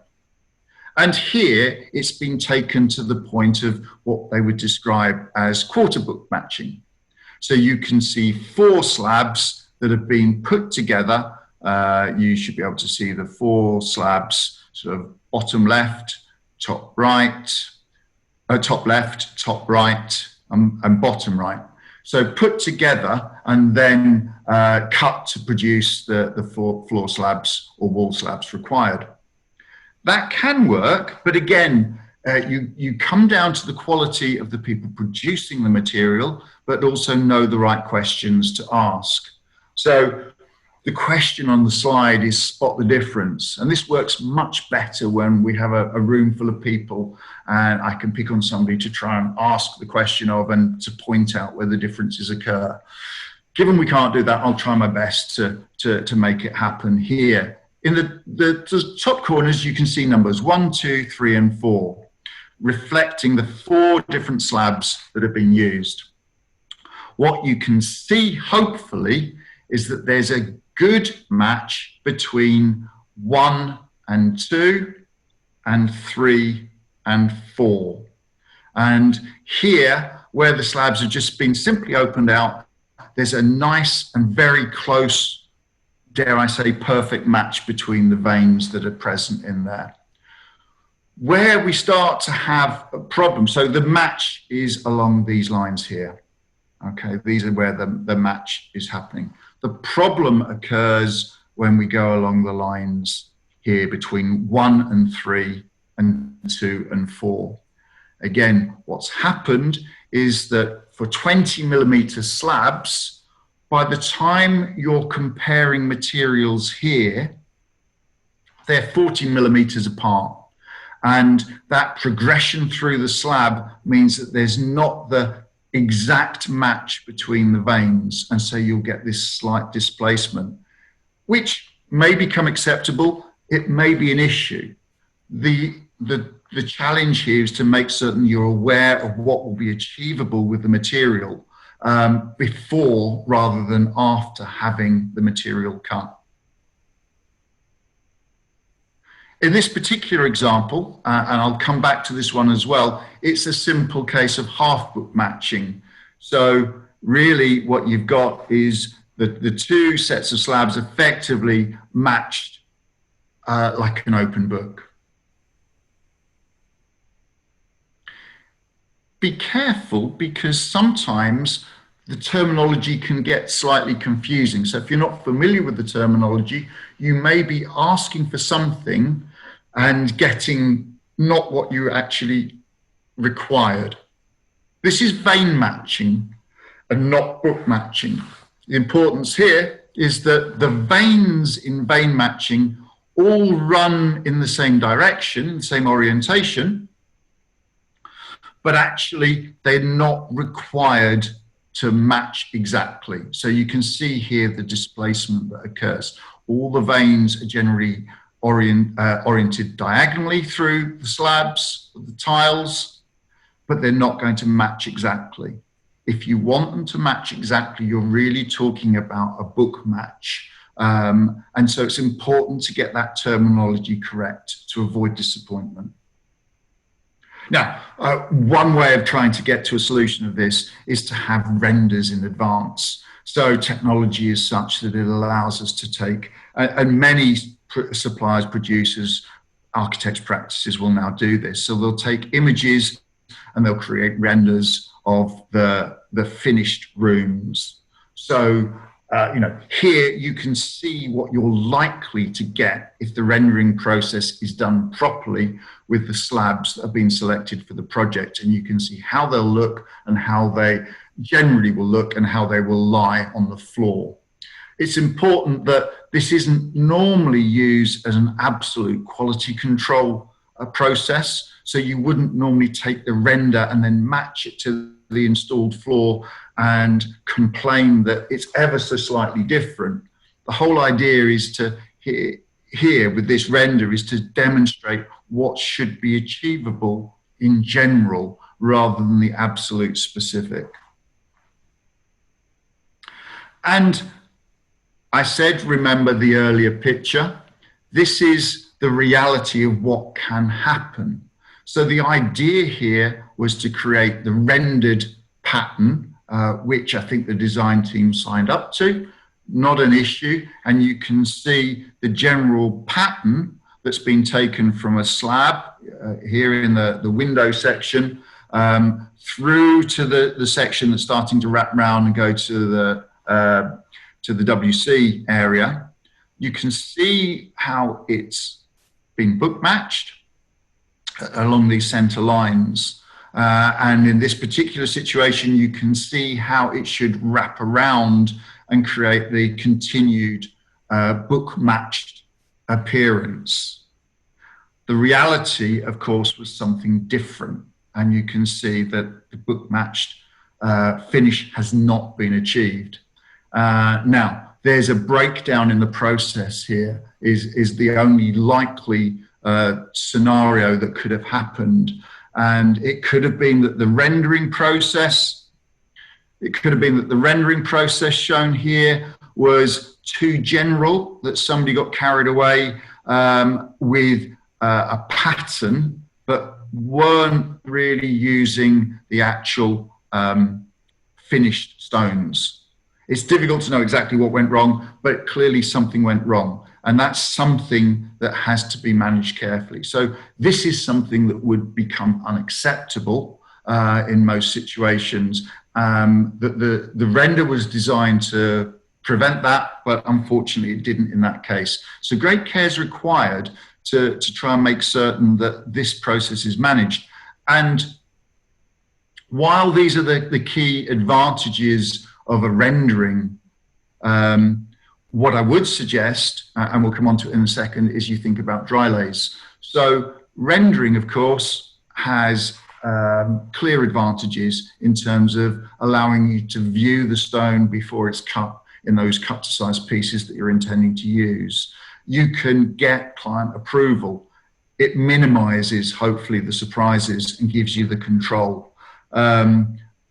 And here it's been taken to the point of what they would describe as quarter book matching. So you can see four slabs that have been put together. You should be able to see the four slabs, sort of bottom left, top right, top left, top right, and bottom right. So put together and then cut to produce the four floor slabs or wall slabs required. That can work, but again, you come down to the quality of the people producing the material, but also know the right questions to ask. So the question on the slide is spot the difference. And this works much better when we have a room full of people and I can pick on somebody to try and ask the question of and to point out where the differences occur. Given we can't do that, I'll try my best to make it happen here. In the top corners, you can see numbers 1, 2, 3, and 4, reflecting the four different slabs that have been used. What you can see, hopefully, is that there's a good match between 1 and 2 and 3 and 4. And here, where the slabs have just been simply opened out, there's a nice and very close, dare I say, perfect match between the veins that are present in there. Where we start to have a problem, so the match is along these lines here. Okay, these are where the match is happening. The problem occurs when we go along the lines here between 1 and 3 and 2 and 4. Again, what's happened is that for 20 millimeter slabs, by the time you're comparing materials here, they're 40 millimeters apart. And that progression through the slab means that there's not the exact match between the veins. And so you'll get this slight displacement, which may become acceptable. It may be an issue. The challenge here is to make certain you're aware of what will be achievable with the material before rather than after having the material cut. In this particular example, and I'll come back to this one as well, it's a simple case of half book matching. So really what you've got is the two sets of slabs effectively matched like an open book. Be careful, because sometimes the terminology can get slightly confusing. So if you're not familiar with the terminology, you may be asking for something and getting not what you actually required. This is vein matching and not book matching. The importance here is that the veins in vein matching all run in the same direction, the same orientation, but actually they're not required to match exactly. So you can see here the displacement that occurs. All the veins are generally oriented diagonally through the slabs, the tiles, but they're not going to match exactly. If you want them to match exactly, you're really talking about a book match. And so it's important to get that terminology correct to avoid disappointment. Now, one way of trying to get to a solution of this is to have renders in advance. So technology is such that it allows us to take, and many suppliers, producers, architects' practices will now do this. So they'll take images and they'll create renders of the finished rooms. So here you can see what you're likely to get if the rendering process is done properly with the slabs that have been selected for the project, and you can see how they'll look and how they generally will look and how they will lie on the floor. It's important that this isn't normally used as an absolute quality control process, so you wouldn't normally take the render and then match it to the installed floor and complain that it's ever so slightly different. The whole idea is to, here with this render, is to demonstrate what should be achievable in general rather than the absolute specific. And I said, remember the earlier picture, this is the reality of what can happen. So the idea here was to create the rendered pattern, which I think the design team signed up to, not an issue. And you can see the general pattern that's been taken from a slab here in the window section through to the section that's starting to wrap round and go to the WC area. You can see how it's been book matched along these center lines. And in this particular situation, you can see how it should wrap around and create the continued book matched appearance. The reality, of course, was something different. And you can see that the book matched finish has not been achieved. Now, there's a breakdown in the process here, is the only likely scenario that could have happened. And it could have been that the rendering process, shown here was too general, that somebody got carried away with a pattern, but weren't really using the actual finished stones. It's difficult to know exactly what went wrong, but clearly something went wrong. And that's something that has to be managed carefully. So this is something that would become unacceptable in most situations. The render was designed to prevent that, but unfortunately it didn't in that case. So great care is required to try and make certain that this process is managed. And while these are the key advantages of a rendering, what I would suggest, and we'll come on to it in a second, is you think about dry lays. So rendering, of course, has clear advantages in terms of allowing you to view the stone before it's cut in those cut to size pieces that you're intending to use. You can get client approval. It minimizes, hopefully, the surprises and gives you the control.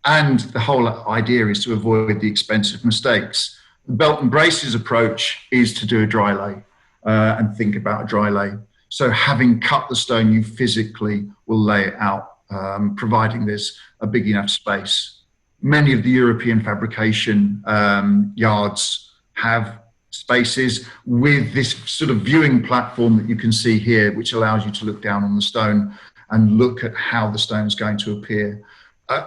And the whole idea is to avoid the expensive mistakes. The belt and braces approach is to do a dry lay and think about a dry lay. So having cut the stone, you physically will lay it out, providing there's a big enough space. Many of the European fabrication yards have spaces with this sort of viewing platform that you can see here, which allows you to look down on the stone and look at how the stone is going to appear.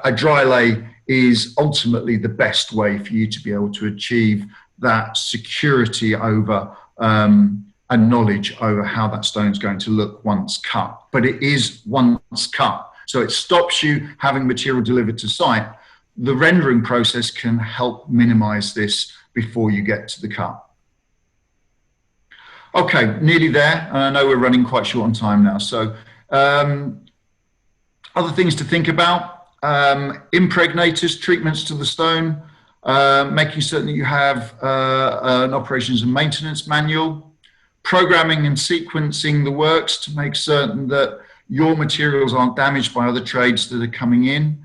A dry lay is ultimately the best way for you to be able to achieve that security over and knowledge over how that stone is going to look once cut. But it is once cut, so it stops you having material delivered to site. The rendering process can help minimize this before you get to the cut. Okay, nearly there. I know we're running quite short on time now. So other things to think about, impregnators, treatments to the stone, making certain that you have an operations and maintenance manual, programming and sequencing the works to make certain that your materials aren't damaged by other trades that are coming in.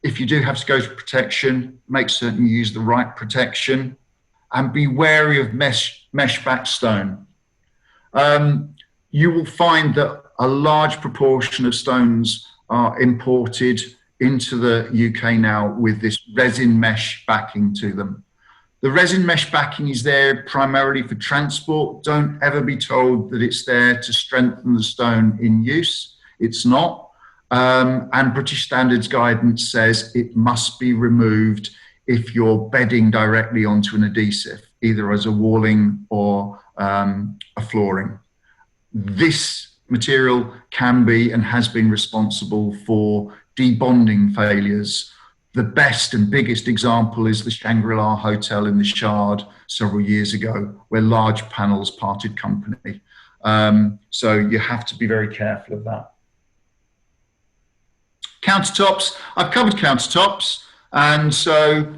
If you do have to go to protection, make certain you use the right protection, and be wary of mesh back stone. You will find that a large proportion of stones are imported into the UK now with this resin mesh backing to them. The resin mesh backing is there primarily for transport. Don't ever be told that it's there to strengthen the stone in use. It's not. And British Standards guidance says it must be removed if you're bedding directly onto an adhesive, either as a walling or a flooring. This material can be and has been responsible for debonding failures. The best and biggest example is the Shangri-La Hotel in the Shard several years ago, where large panels parted company. So you have to be very careful of that. Countertops, I've covered countertops, and so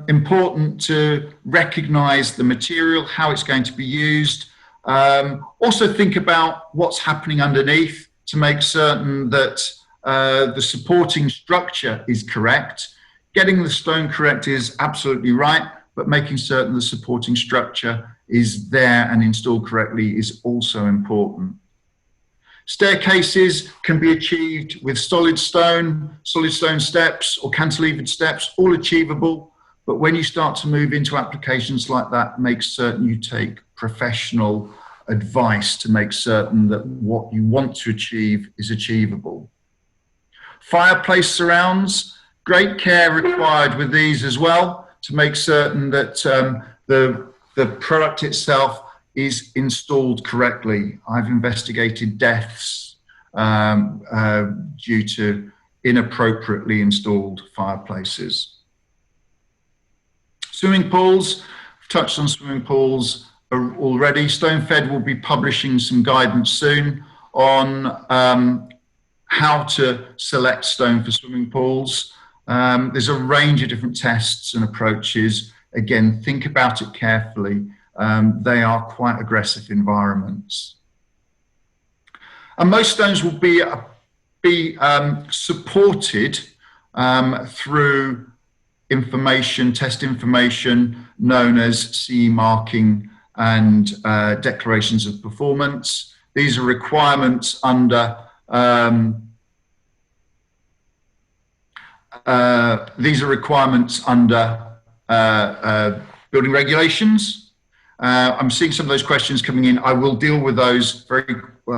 important to recognize the material, how it's going to be used. Also think about what's happening underneath to make certain that the supporting structure is correct. Getting the stone correct is absolutely right, but making certain the supporting structure is there and installed correctly is also important. Staircases can be achieved with solid stone steps or cantilevered steps, all achievable. But when you start to move into applications like that, make certain you take professional advice to make certain that what you want to achieve is achievable. Fireplace surrounds, great care required with these as well to make certain that the product itself is installed correctly. I've investigated deaths due to inappropriately installed fireplaces. Swimming pools, I've touched on swimming pools already. Stonefed will be publishing some guidance soon on how to select stone for swimming pools. There's a range of different tests and approaches. Again, think about it carefully. They are quite aggressive environments. And most stones will be supported through information, test information known as CE marking and declarations of performance. These are requirements under building regulations. I'm seeing some of those questions coming in. I will deal with those very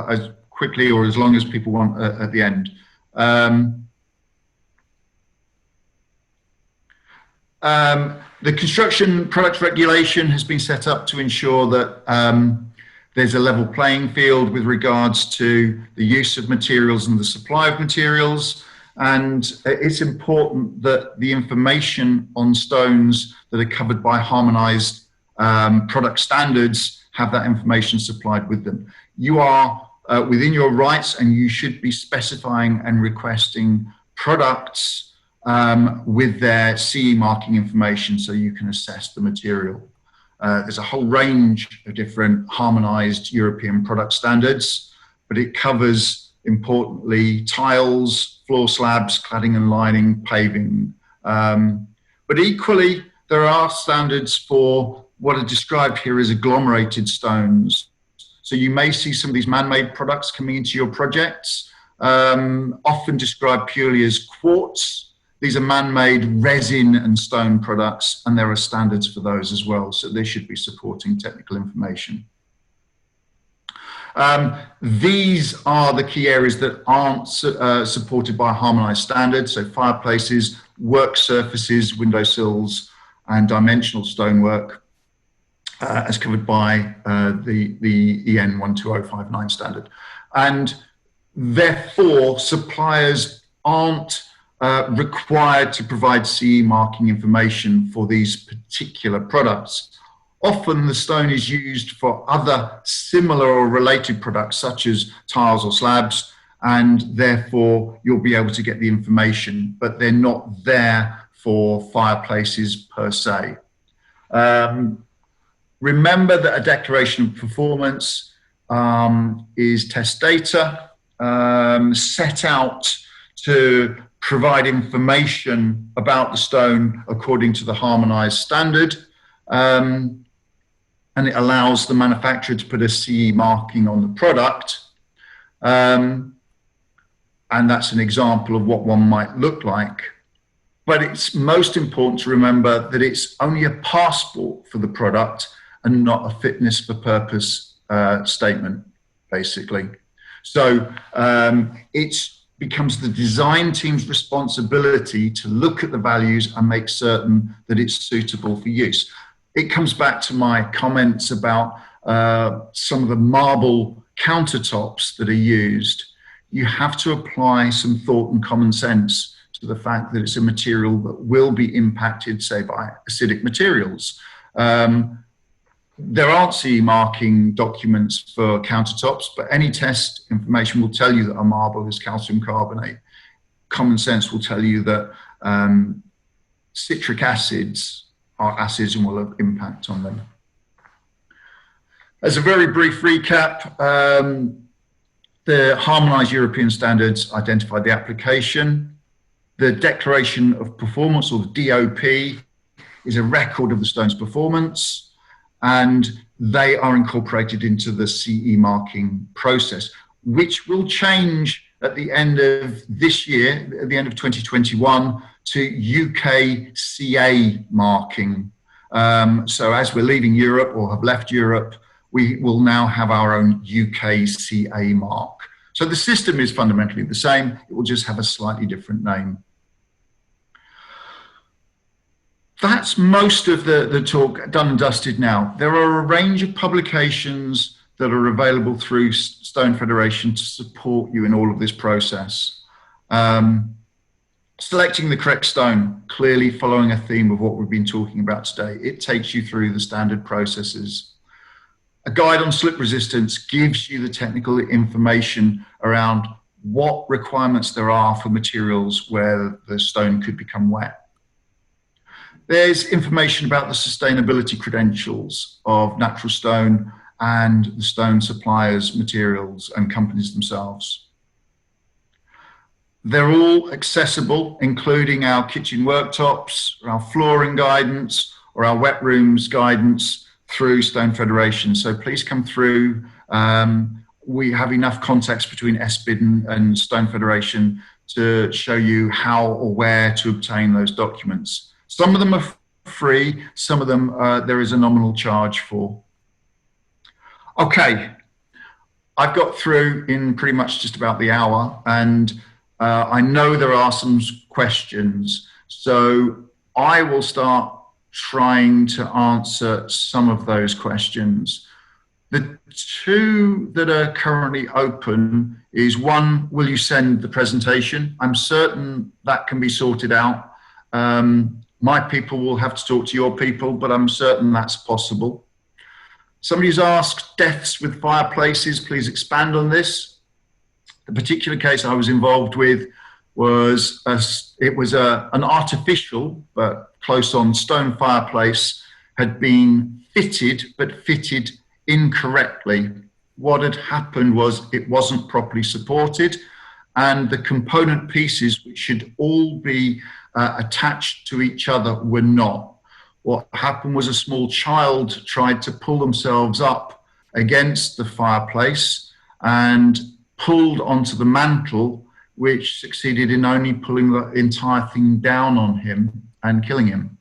as quickly or as long as people want at the end. The construction products regulation has been set up to ensure that there's a level playing field with regards to the use of materials and the supply of materials. And it's important that the information on stones that are covered by harmonized product standards have that information supplied with them. You are within your rights, and you should be specifying and requesting products with their CE marking information so you can assess the material. There's a whole range of different harmonized European product standards, but it covers importantly tiles, floor slabs, cladding and lining, paving. But equally, there are standards for what are described here as agglomerated stones. So you may see some of these man-made products coming into your projects, often described purely as quartz. These are man-made resin and stone products, and there are standards for those as well. So they should be supporting technical information. These are the key areas that aren't supported by a harmonized standard. So fireplaces, work surfaces, windowsills, and dimensional stonework, as covered by the EN 12059 standard. And therefore, suppliers aren't required to provide CE marking information for these particular products. Often the stone is used for other similar or related products such as tiles or slabs, and therefore you'll be able to get the information, but they're not there for fireplaces per se. Remember that a declaration of performance is test data set out to provide information about the stone according to the harmonized standard. And it allows the manufacturer to put a CE marking on the product. And that's an example of what one might look like. But it's most important to remember that it's only a passport for the product and not a fitness for purpose statement, basically. So it becomes the design team's responsibility to look at the values and make certain that it's suitable for use. It comes back to my comments about some of the marble countertops that are used. You have to apply some thought and common sense to the fact that it's a material that will be impacted, say, by acidic materials. There aren't CE marking documents for countertops, but any test information will tell you that a marble is calcium carbonate. Common sense will tell you that citric acids are acids and will have impact on them. As a very brief recap, the harmonized European standards identified the application. The Declaration of Performance, or the DOP, is a record of the stone's performance, and they are incorporated into the CE marking process, which will change at the end of this year, at the end of 2021, to UK CA marking. So as we're leaving Europe or have left Europe, we will now have our own UK CA mark. So the system is fundamentally the same, it will just have a slightly different name. That's most of the talk done and dusted now. There are a range of publications that are available through Stone Federation to support you in all of this process. Selecting the correct stone, clearly following a theme of what we've been talking about today. It takes you through the standard processes. A guide on slip resistance gives you the technical information around what requirements there are for materials where the stone could become wet. There's information about the sustainability credentials of natural stone and the stone suppliers, materials, and companies themselves. They're all accessible, including our kitchen worktops, or our flooring guidance, or our wet rooms guidance through Stone Federation. So please come through. We have enough context between SBID and Stone Federation to show you how or where to obtain those documents. Some of them are free, some of them there is a nominal charge for. Okay, I've got through in pretty much just about the hour, and I know there are some questions, so I will start trying to answer some of those questions. The two that are currently open is one, will you send the presentation? I'm certain that can be sorted out. My people will have to talk to your people, but I'm certain that's possible. Somebody's asked deaths with fireplaces, please expand on this. The particular case I was involved with was an artificial but close on stone fireplace had been fitted, but fitted incorrectly. What had happened was it wasn't properly supported, and the component pieces, which should all be attached to each other, were not. What happened was a small child tried to pull themselves up against the fireplace and pulled onto the mantle, which succeeded in only pulling the entire thing down on him and killing him.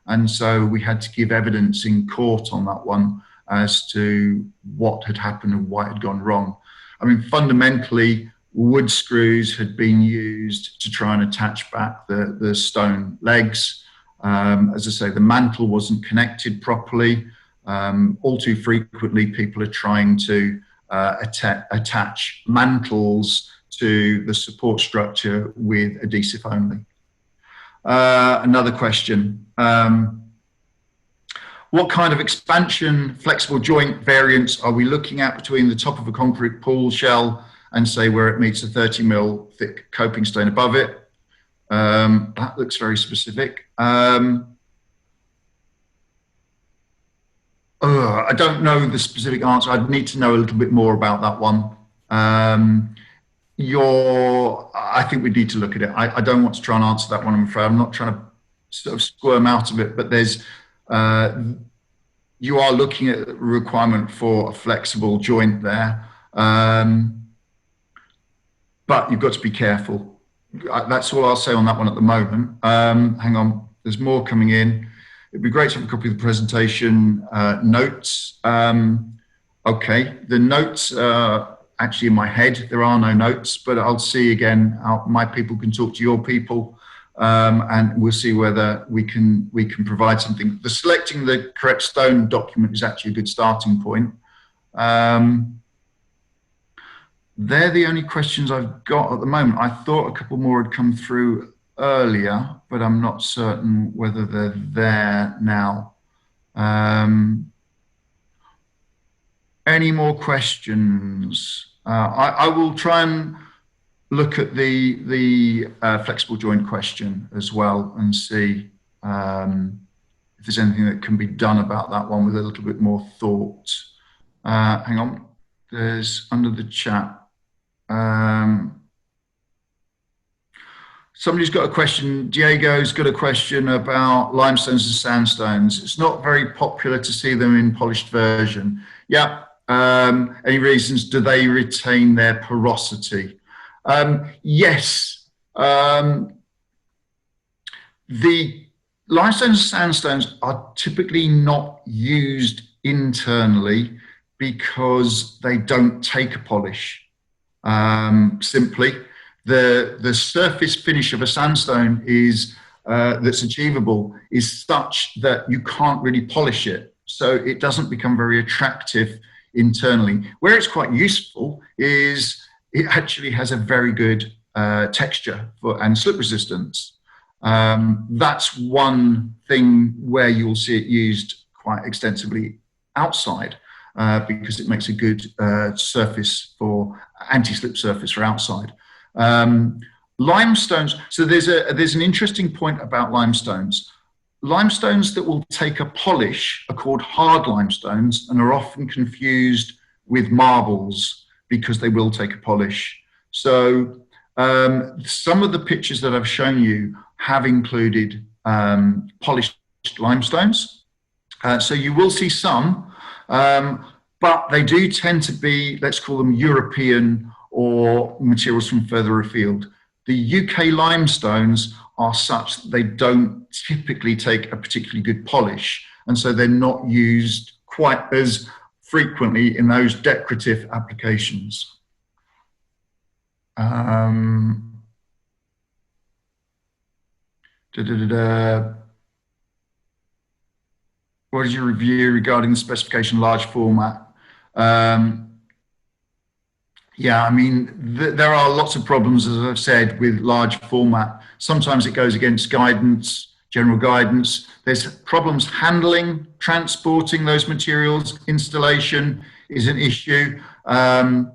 And so we had to give evidence in court on that one as to what had happened and why it had gone wrong. I mean, fundamentally, wood screws had been used to try and attach back the stone legs. As I say, the mantle wasn't connected properly. All too frequently, people are trying to attach mantles to the support structure with adhesive only. Another question. What kind of expansion flexible joint variants are we looking at between the top of a concrete pool shell and say where it meets a 30mm thick coping stone above it? That looks very specific. I don't know the specific answer. I'd need to know a little bit more about that one. I think we need to look at it. I don't want to try and answer that one, I'm afraid. I'm not trying to sort of squirm out of it, but there's, you are looking at the requirement for a flexible joint there. But you've got to be careful. That's all I'll say on that one at the moment. Hang on, there's more coming in. It'd be great to have a copy of the presentation notes. Okay, the notes are actually in my head. There are no notes, but I'll see again how my people can talk to your people, and we'll see whether we can provide something. The selecting the correct stone document is actually a good starting point. They're the only questions I've got at the moment. I thought a couple more had come through earlier, but I'm not certain whether they're there now. Any more questions? I will try and look at the flexible joint question as well and see if there's anything that can be done about that one with a little bit more thought. Hang on, there's under the chat. Somebody's got a question. Diego's got a question about limestones and sandstones. It's not very popular to see them in polished version. Yeah. Any reasons? Do they retain their porosity? Yes. The limestones and sandstones are typically not used internally because they don't take a polish. Simply, the surface finish of a sandstone is that's achievable is such that you can't really polish it, so it doesn't become very attractive internally. Where it's quite useful is it actually has a very good texture and slip resistance. That's one thing where you'll see it used quite extensively outside. Because it makes a good surface for anti-slip surface for outside. Limestones, so there's an interesting point about limestones. Limestones that will take a polish are called hard limestones and are often confused with marbles because they will take a polish. So some of the pictures that I've shown you have included polished limestones. So you will see some, but they do tend to be, let's call them European or materials from further afield. The UK limestones are such that they don't typically take a particularly good polish, and so they're not used quite as frequently in those decorative applications. What is your review regarding the specification large format? Yeah, I mean, there are lots of problems, as I've said, with large format. Sometimes it goes against guidance, general guidance. There's problems handling, transporting those materials. Installation is an issue. They're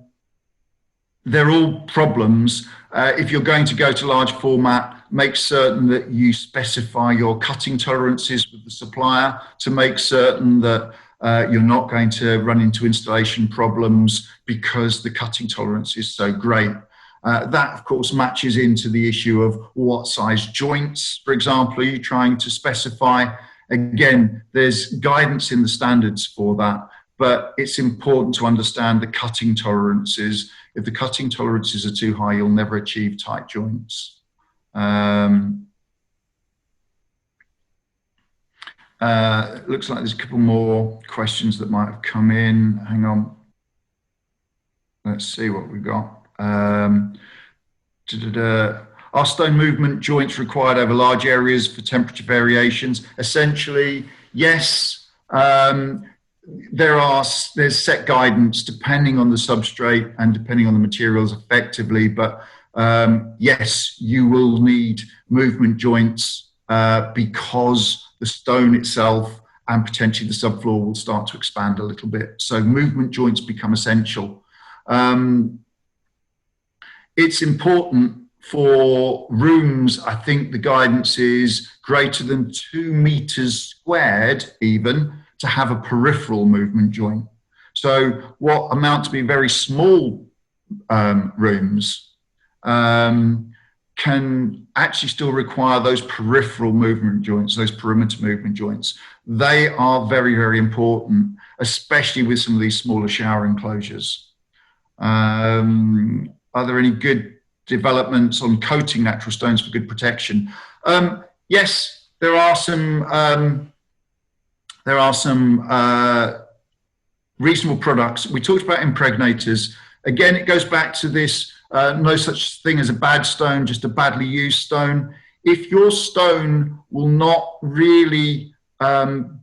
all problems. If you're going to go to large format, make certain that you specify your cutting tolerances with the supplier to make certain that you're not going to run into installation problems because the cutting tolerance is so great. That, of course, matches into the issue of what size joints, for example, are you trying to specify. Again, there's guidance in the standards for that, but it's important to understand the cutting tolerances. If the cutting tolerances are too high, you'll never achieve tight joints. It looks like there's a couple more questions that might have come in. Hang on. Let's see what we've got. Are stone movement joints required over large areas for temperature variations? Essentially, yes. There's set guidance depending on the substrate and depending on the materials effectively, but yes, you will need movement joints because the stone itself and potentially the subfloor will start to expand a little bit. So movement joints become essential. It's important for rooms. I think the guidance is greater than 2 meters squared even to have a peripheral movement joint. So what amount to be very small rooms can actually still require those peripheral movement joints, those perimeter movement joints. They are very, very important, especially with some of these smaller shower enclosures. Are there any good developments on coating natural stones for good protection? Yes, there are some reasonable products. We talked about impregnators. Again, it goes back to this no such thing as a bad stone, just a badly used stone. If your stone will not really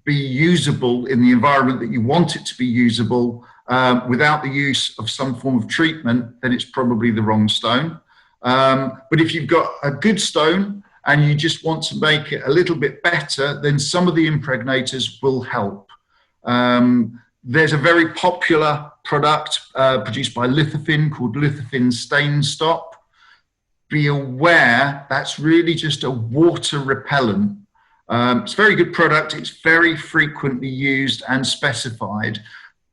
be usable in the environment that you want it to be usable without the use of some form of treatment, then it's probably the wrong stone. But if you've got a good stone and you just want to make it a little bit better, then some of the impregnators will help. There's a very popular product produced by Lithofin called Lithofin Stain Stop. Be aware that's really just a water repellent. It's a very good product. It's very frequently used and specified,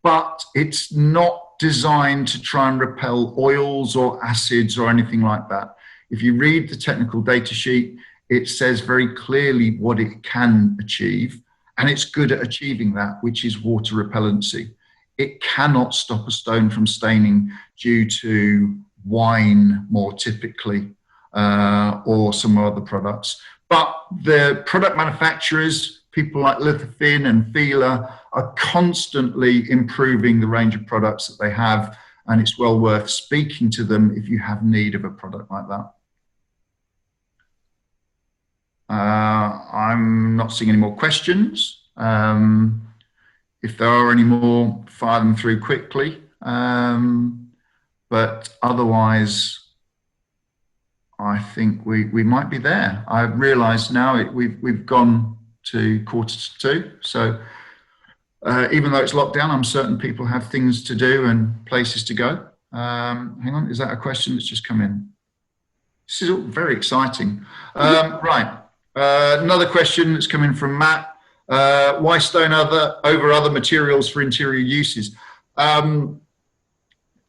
but it's not designed to try and repel oils or acids or anything like that. If you read the technical data sheet, it says very clearly what it can achieve, and it's good at achieving that, which is water repellency. It cannot stop a stone from staining due to wine, more typically, or some other products. But the product manufacturers, people like Lithofin and Fila, are constantly improving the range of products that they have, and it's well worth speaking to them if you have need of a product like that. I'm not seeing any more questions. If there are any more, fire them through quickly. But otherwise, I think we might be there. I've realised now we've gone to 1:45. So even though it's locked down, I'm certain people have things to do and places to go. Hang on, is that a question that's just come in? This is all very exciting. Right, another question that's come in from Matt. Why stone over other materials for interior uses?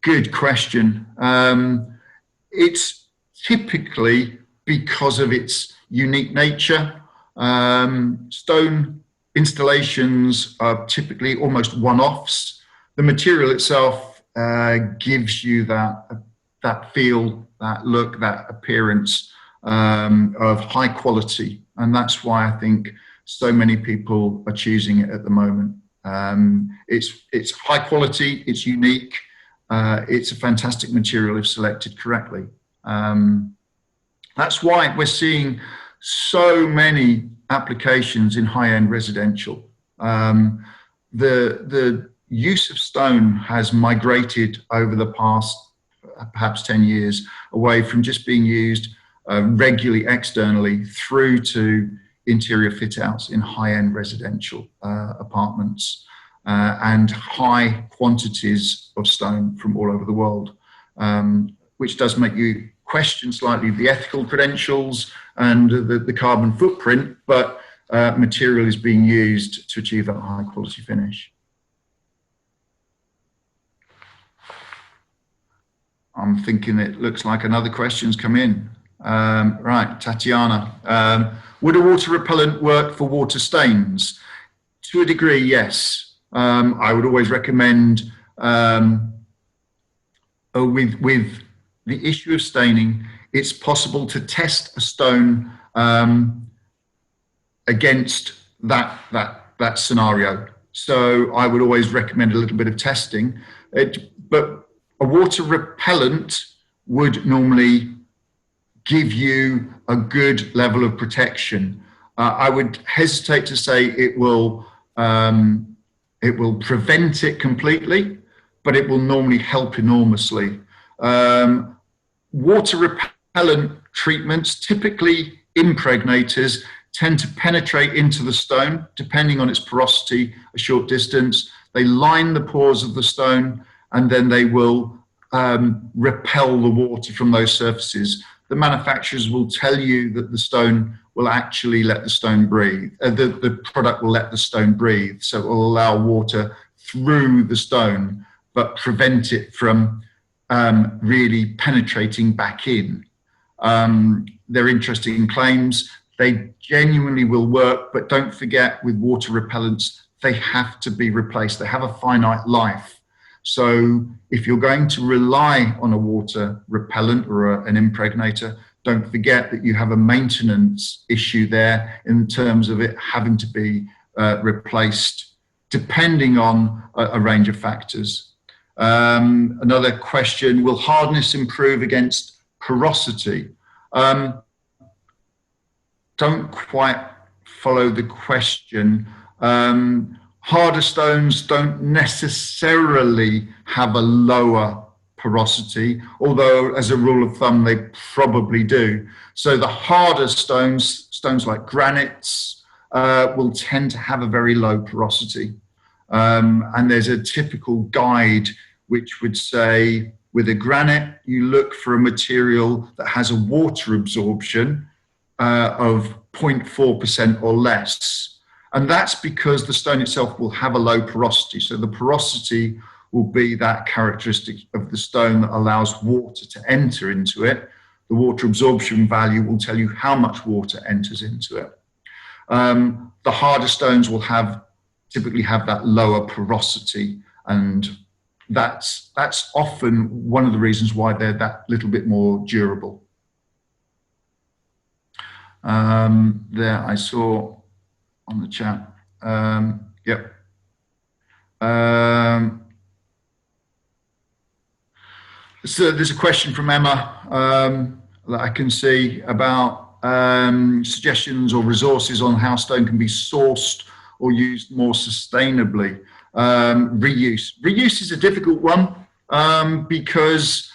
Good question. It's typically because of its unique nature. Stone installations are typically almost one-offs. The material itself gives you that feel, that look, that appearance of high quality, and that's why I think so many people are choosing it at the moment. It's high quality, it's unique, it's a fantastic material if selected correctly. That's why we're seeing so many applications in high-end residential. The use of stone has migrated over the past perhaps 10 years away from just being used regularly externally through to interior fit outs in high-end residential apartments and high quantities of stone from all over the world, which does make you question slightly the ethical credentials and the carbon footprint, but material is being used to achieve that high quality finish. I'm thinking it looks like another question's come in. Right, Tatiana. Would a water repellent work for water stains? To a degree, yes. I would always recommend with the issue of staining, it's possible to test a stone against that scenario. So I would always recommend a little bit of testing. But a water repellent would normally give you a good level of protection. I would hesitate to say it will prevent it completely, but it will normally help enormously. Water repellent treatments, typically impregnators, tend to penetrate into the stone, depending on its porosity, a short distance. They line the pores of the stone, and then they will repel the water from those surfaces. The manufacturers will tell you that the stone will actually let the stone breathe. The product will let the stone breathe, so it will allow water through the stone, but prevent it from really penetrating back in. They're interesting claims. They genuinely will work, but don't forget, with water repellents, they have to be replaced. They have a finite life. So if you're going to rely on a water repellent or an impregnator, don't forget that you have a maintenance issue there in terms of it having to be replaced, depending on a range of factors. Another question, will hardness improve against porosity? Don't quite follow the question. Harder stones don't necessarily have a lower porosity, although as a rule of thumb, they probably do. So the harder stones like granites, will tend to have a very low porosity. And there's a typical guide which would say, with a granite, you look for a material that has a water absorption of 0.4% or less. And that's because the stone itself will have a low porosity. So the porosity will be that characteristic of the stone that allows water to enter into it. The water absorption value will tell you how much water enters into it. The harder stones will typically have that lower porosity, and that's often one of the reasons why they're that little bit more durable. There I saw on the chat. Yep. So there's a question from Emma that I can see about suggestions or resources on how stone can be sourced or used more sustainably. Reuse. Reuse is a difficult one because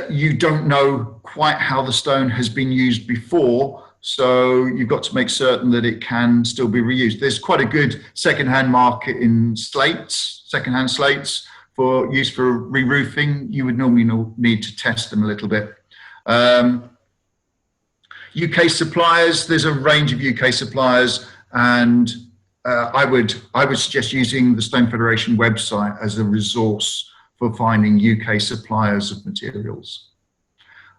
you don't know quite how the stone has been used before. So you've got to make certain that it can still be reused. There's quite a good second-hand market in slates, second-hand slates for use for re-roofing. You would normally need to test them a little bit. UK suppliers, there's a range of UK suppliers, and I would suggest using the Stone Federation website as a resource for finding UK suppliers of materials.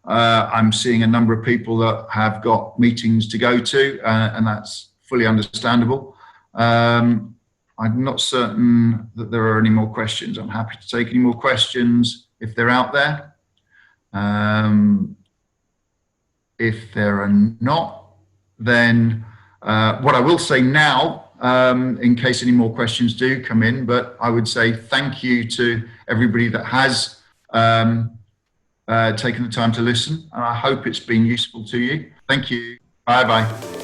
I'm seeing a number of people that have got meetings to go to, and that's fully understandable. I'm not certain that there are any more questions. I'm happy to take any more questions if they're out there. If there are not, then what I will say now, in case any more questions do come in, but I would say thank you to everybody that has taken the time to listen, and I hope it's been useful to you. Thank you. Bye-bye.